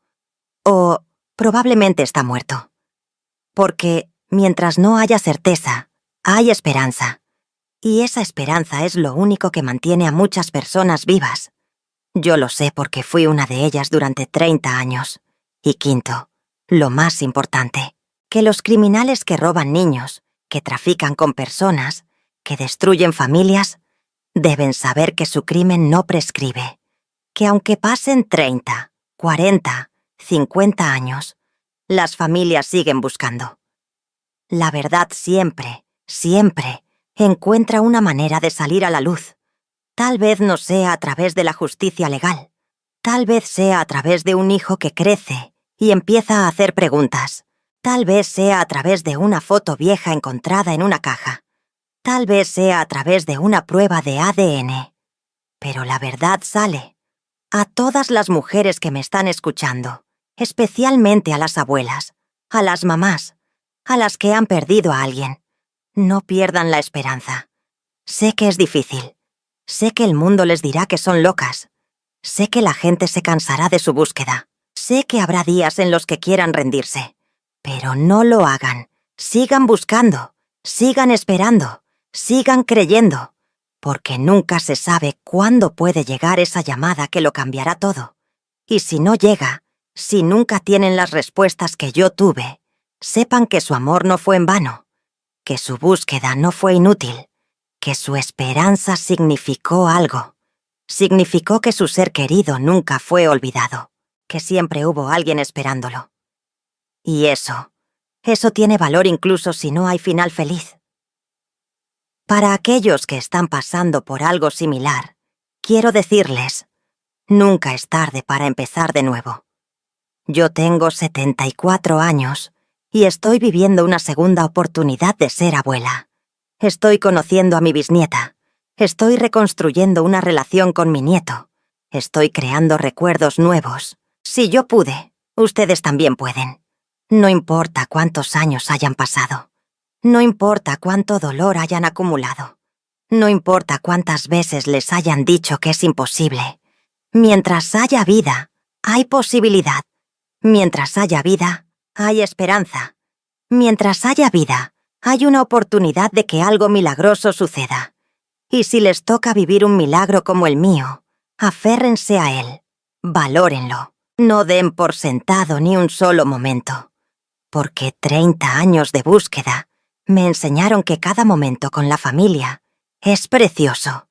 o probablemente está muerto. Porque mientras no haya certeza, hay esperanza. Y esa esperanza es lo único que mantiene a muchas personas vivas. Yo lo sé porque fui una de ellas durante 30 años. Y quinto, lo más importante, que los criminales que roban niños, que trafican con personas, que destruyen familias, deben saber que su crimen no prescribe. Que aunque pasen 30, 40, 50 años, las familias siguen buscando. La verdad siempre, siempre, encuentra una manera de salir a la luz. Tal vez no sea a través de la justicia legal. Tal vez sea a través de un hijo que crece y empieza a hacer preguntas. Tal vez sea a través de una foto vieja encontrada en una caja. Tal vez sea a través de una prueba de ADN. Pero la verdad sale. A todas las mujeres que me están escuchando, especialmente a las abuelas, a las mamás, a las que han perdido a alguien, no pierdan la esperanza. Sé que es difícil. Sé que el mundo les dirá que son locas. Sé que la gente se cansará de su búsqueda. Sé que habrá días en los que quieran rendirse. Pero no lo hagan. Sigan buscando. Sigan esperando. Sigan creyendo. Porque nunca se sabe cuándo puede llegar esa llamada que lo cambiará todo. Y si no llega, si nunca tienen las respuestas que yo tuve, sepan que su amor no fue en vano, que su búsqueda no fue inútil, que su esperanza significó algo. Significó que su ser querido nunca fue olvidado, que siempre hubo alguien esperándolo. Y eso tiene valor incluso si no hay final feliz. Para aquellos que están pasando por algo similar, quiero decirles, nunca es tarde para empezar de nuevo. Yo tengo 74 años y estoy viviendo una segunda oportunidad de ser abuela. Estoy conociendo a mi bisnieta. Estoy reconstruyendo una relación con mi nieto. Estoy creando recuerdos nuevos. Si yo pude, ustedes también pueden. No importa cuántos años hayan pasado. No importa cuánto dolor hayan acumulado. No importa cuántas veces les hayan dicho que es imposible. Mientras haya vida, hay posibilidad. Mientras haya vida, hay esperanza. Mientras haya vida, hay una oportunidad de que algo milagroso suceda. Y si les toca vivir un milagro como el mío, aférrense a él. Valórenlo. No den por sentado ni un solo momento. Porque 30 años de búsqueda me enseñaron que cada momento con la familia es precioso,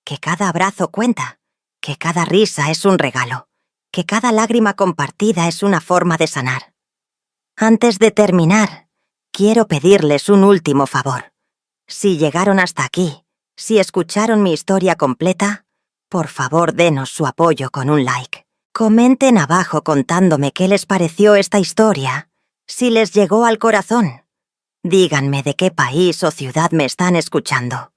que cada abrazo cuenta, que cada risa es un regalo, que cada lágrima compartida es una forma de sanar. Antes de terminar, quiero pedirles un último favor. Si llegaron hasta aquí, si escucharon mi historia completa, por favor denos su apoyo con un like. Comenten abajo contándome qué les pareció esta historia, si les llegó al corazón. Díganme de qué país o ciudad me están escuchando.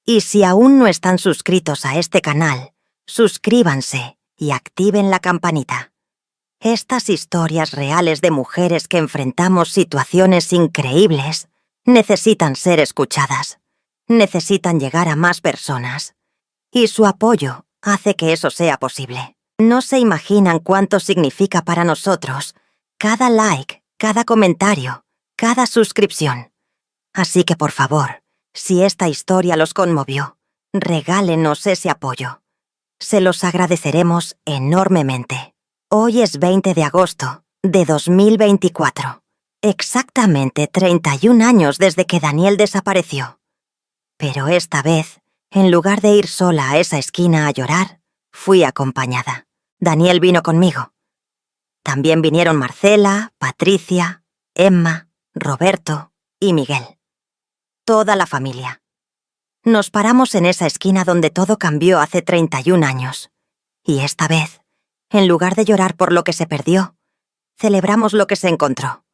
Y si aún no están suscritos a este canal, suscríbanse y activen la campanita. Estas historias reales de mujeres que enfrentamos situaciones increíbles necesitan ser escuchadas. Necesitan llegar a más personas. Y su apoyo hace que eso sea posible. No se imaginan cuánto significa para nosotros cada like, cada comentario, cada suscripción. Así que por favor, si esta historia los conmovió, regálenos ese apoyo. Se los agradeceremos enormemente. Hoy es 20 de agosto de 2024. Exactamente 31 años desde que Daniel desapareció. Pero esta vez, en lugar de ir sola a esa esquina a llorar, fui acompañada. Daniel vino conmigo. También vinieron Marcela, Patricia, Emma, Roberto y Miguel. Toda la familia. Nos paramos en esa esquina donde todo cambió hace 31 años. Y esta vez, en lugar de llorar por lo que se perdió, celebramos lo que se encontró.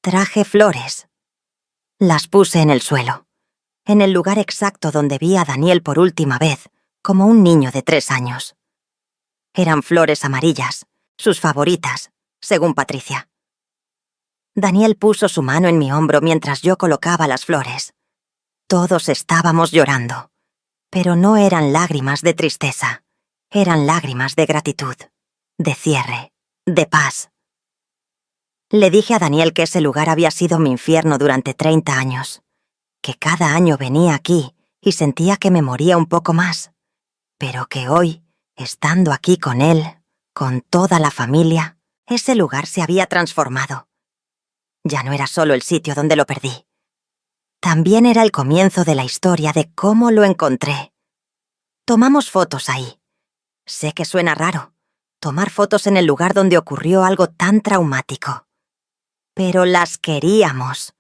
Traje flores. Las puse en el suelo, en el lugar exacto donde vi a Daniel por última vez, como un niño de 3 años. Eran flores amarillas, sus favoritas, según Patricia. Daniel puso su mano en mi hombro mientras yo colocaba las flores. Todos estábamos llorando, pero no eran lágrimas de tristeza, eran lágrimas de gratitud, de cierre, de paz. Le dije a Daniel que ese lugar había sido mi infierno durante 30 años, que cada año venía aquí y sentía que me moría un poco más, pero que hoy, estando aquí con él, con toda la familia, ese lugar se había transformado. Ya no era solo el sitio donde lo perdí. También era el comienzo de la historia de cómo lo encontré. Tomamos fotos ahí. Sé que suena raro, tomar fotos en el lugar donde ocurrió algo tan traumático. Pero las queríamos.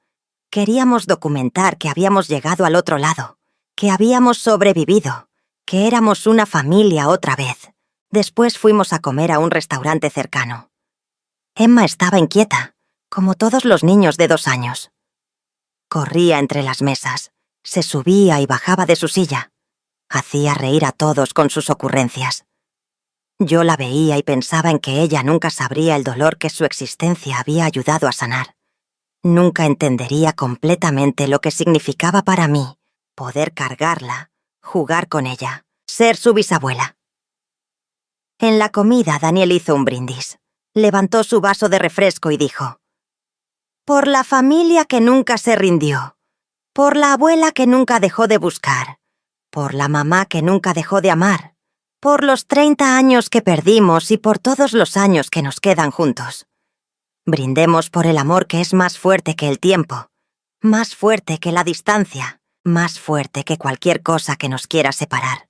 Queríamos documentar que habíamos llegado al otro lado, que habíamos sobrevivido, que éramos una familia otra vez. Después fuimos a comer a un restaurante cercano. Emma estaba inquieta, como todos los niños de 2 años. Corría entre las mesas, Se subía y bajaba de su silla. Hacía reír a todos con sus ocurrencias. Yo la veía y pensaba en que ella nunca sabría el dolor que su existencia había ayudado a sanar. Nunca entendería completamente lo que significaba para mí poder cargarla, jugar con ella, ser su bisabuela. En la comida, Daniel hizo un brindis. Levantó su vaso de refresco y dijo: «Por la familia que nunca se rindió, por la abuela que nunca dejó de buscar, por la mamá que nunca dejó de amar, por los 30 años que perdimos y por todos los años que nos quedan juntos. Brindemos por el amor que es más fuerte que el tiempo, más fuerte que la distancia, más fuerte que cualquier cosa que nos quiera separar».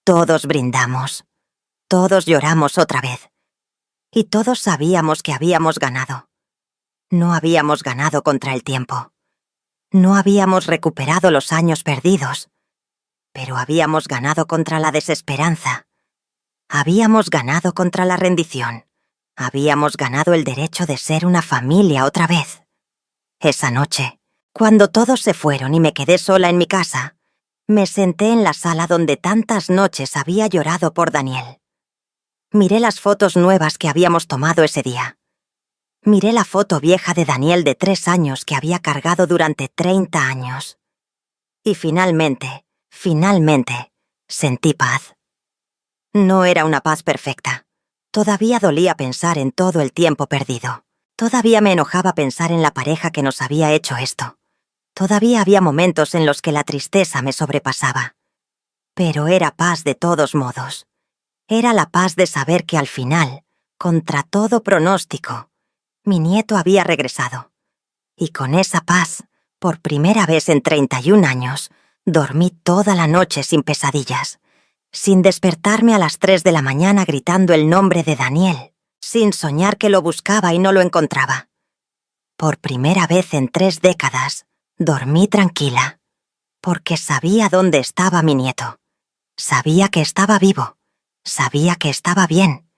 Todos brindamos. Todos lloramos otra vez. Y todos sabíamos que habíamos ganado. No habíamos ganado contra el tiempo. No habíamos recuperado los años perdidos. Pero habíamos ganado contra la desesperanza. Habíamos ganado contra la rendición. Habíamos ganado el derecho de ser una familia otra vez. Esa noche, cuando todos se fueron y me quedé sola en mi casa, me senté en la sala donde tantas noches había llorado por Daniel. Miré las fotos nuevas que habíamos tomado ese día. Miré la foto vieja de Daniel de 3 años que había cargado durante 30 años. Y finalmente, sentí paz. No era una paz perfecta. Todavía dolía pensar en todo el tiempo perdido. Todavía me enojaba pensar en la pareja que nos había hecho esto. Todavía había momentos en los que la tristeza me sobrepasaba. Pero era paz de todos modos. Era la paz de saber que al final, contra todo pronóstico, mi nieto había regresado. Y con esa paz, por primera vez en 31 años, dormí toda la noche sin pesadillas, sin despertarme a las 3 de la mañana gritando el nombre de Daniel, sin soñar que lo buscaba y no lo encontraba. Por primera vez en 3 décadas, dormí tranquila, porque sabía dónde estaba mi nieto. Sabía que estaba vivo. Sabía que estaba bien.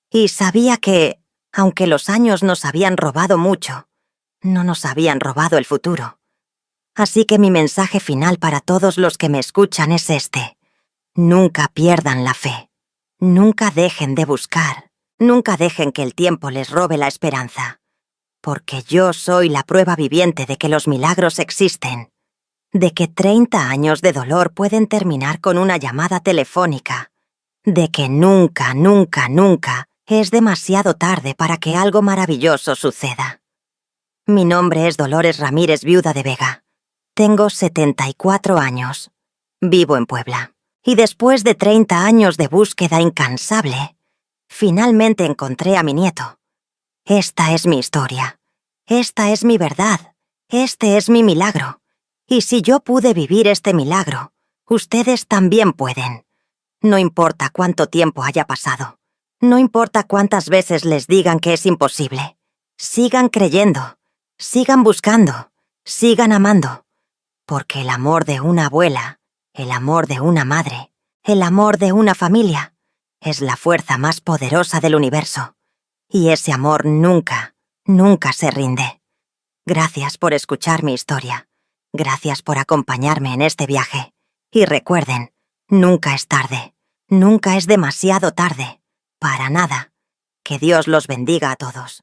Y sabía que, aunque los años nos habían robado mucho, no nos habían robado el futuro. Así que mi mensaje final para todos los que me escuchan es este: nunca pierdan la fe. Nunca dejen de buscar. Nunca dejen que el tiempo les robe la esperanza. Porque yo soy la prueba viviente de que los milagros existen. De que 30 años de dolor pueden terminar con una llamada telefónica. De que nunca, nunca, nunca es demasiado tarde para que algo maravilloso suceda. Mi nombre es Dolores Ramírez, viuda de Vega. Tengo 74 años. Vivo en Puebla. Y después de 30 años de búsqueda incansable, finalmente encontré a mi nieto. Esta es mi historia. Esta es mi verdad. Este es mi milagro. Y si yo pude vivir este milagro, ustedes también pueden. No importa cuánto tiempo haya pasado. No importa cuántas veces les digan que es imposible. Sigan creyendo. Sigan buscando. Sigan amando. Porque el amor de una abuela, el amor de una madre, el amor de una familia, es la fuerza más poderosa del universo. Y ese amor nunca, nunca se rinde. Gracias por escuchar mi historia. Gracias por acompañarme en este viaje. Y recuerden, nunca es tarde. Nunca es demasiado tarde. Para nada. Que Dios los bendiga a todos.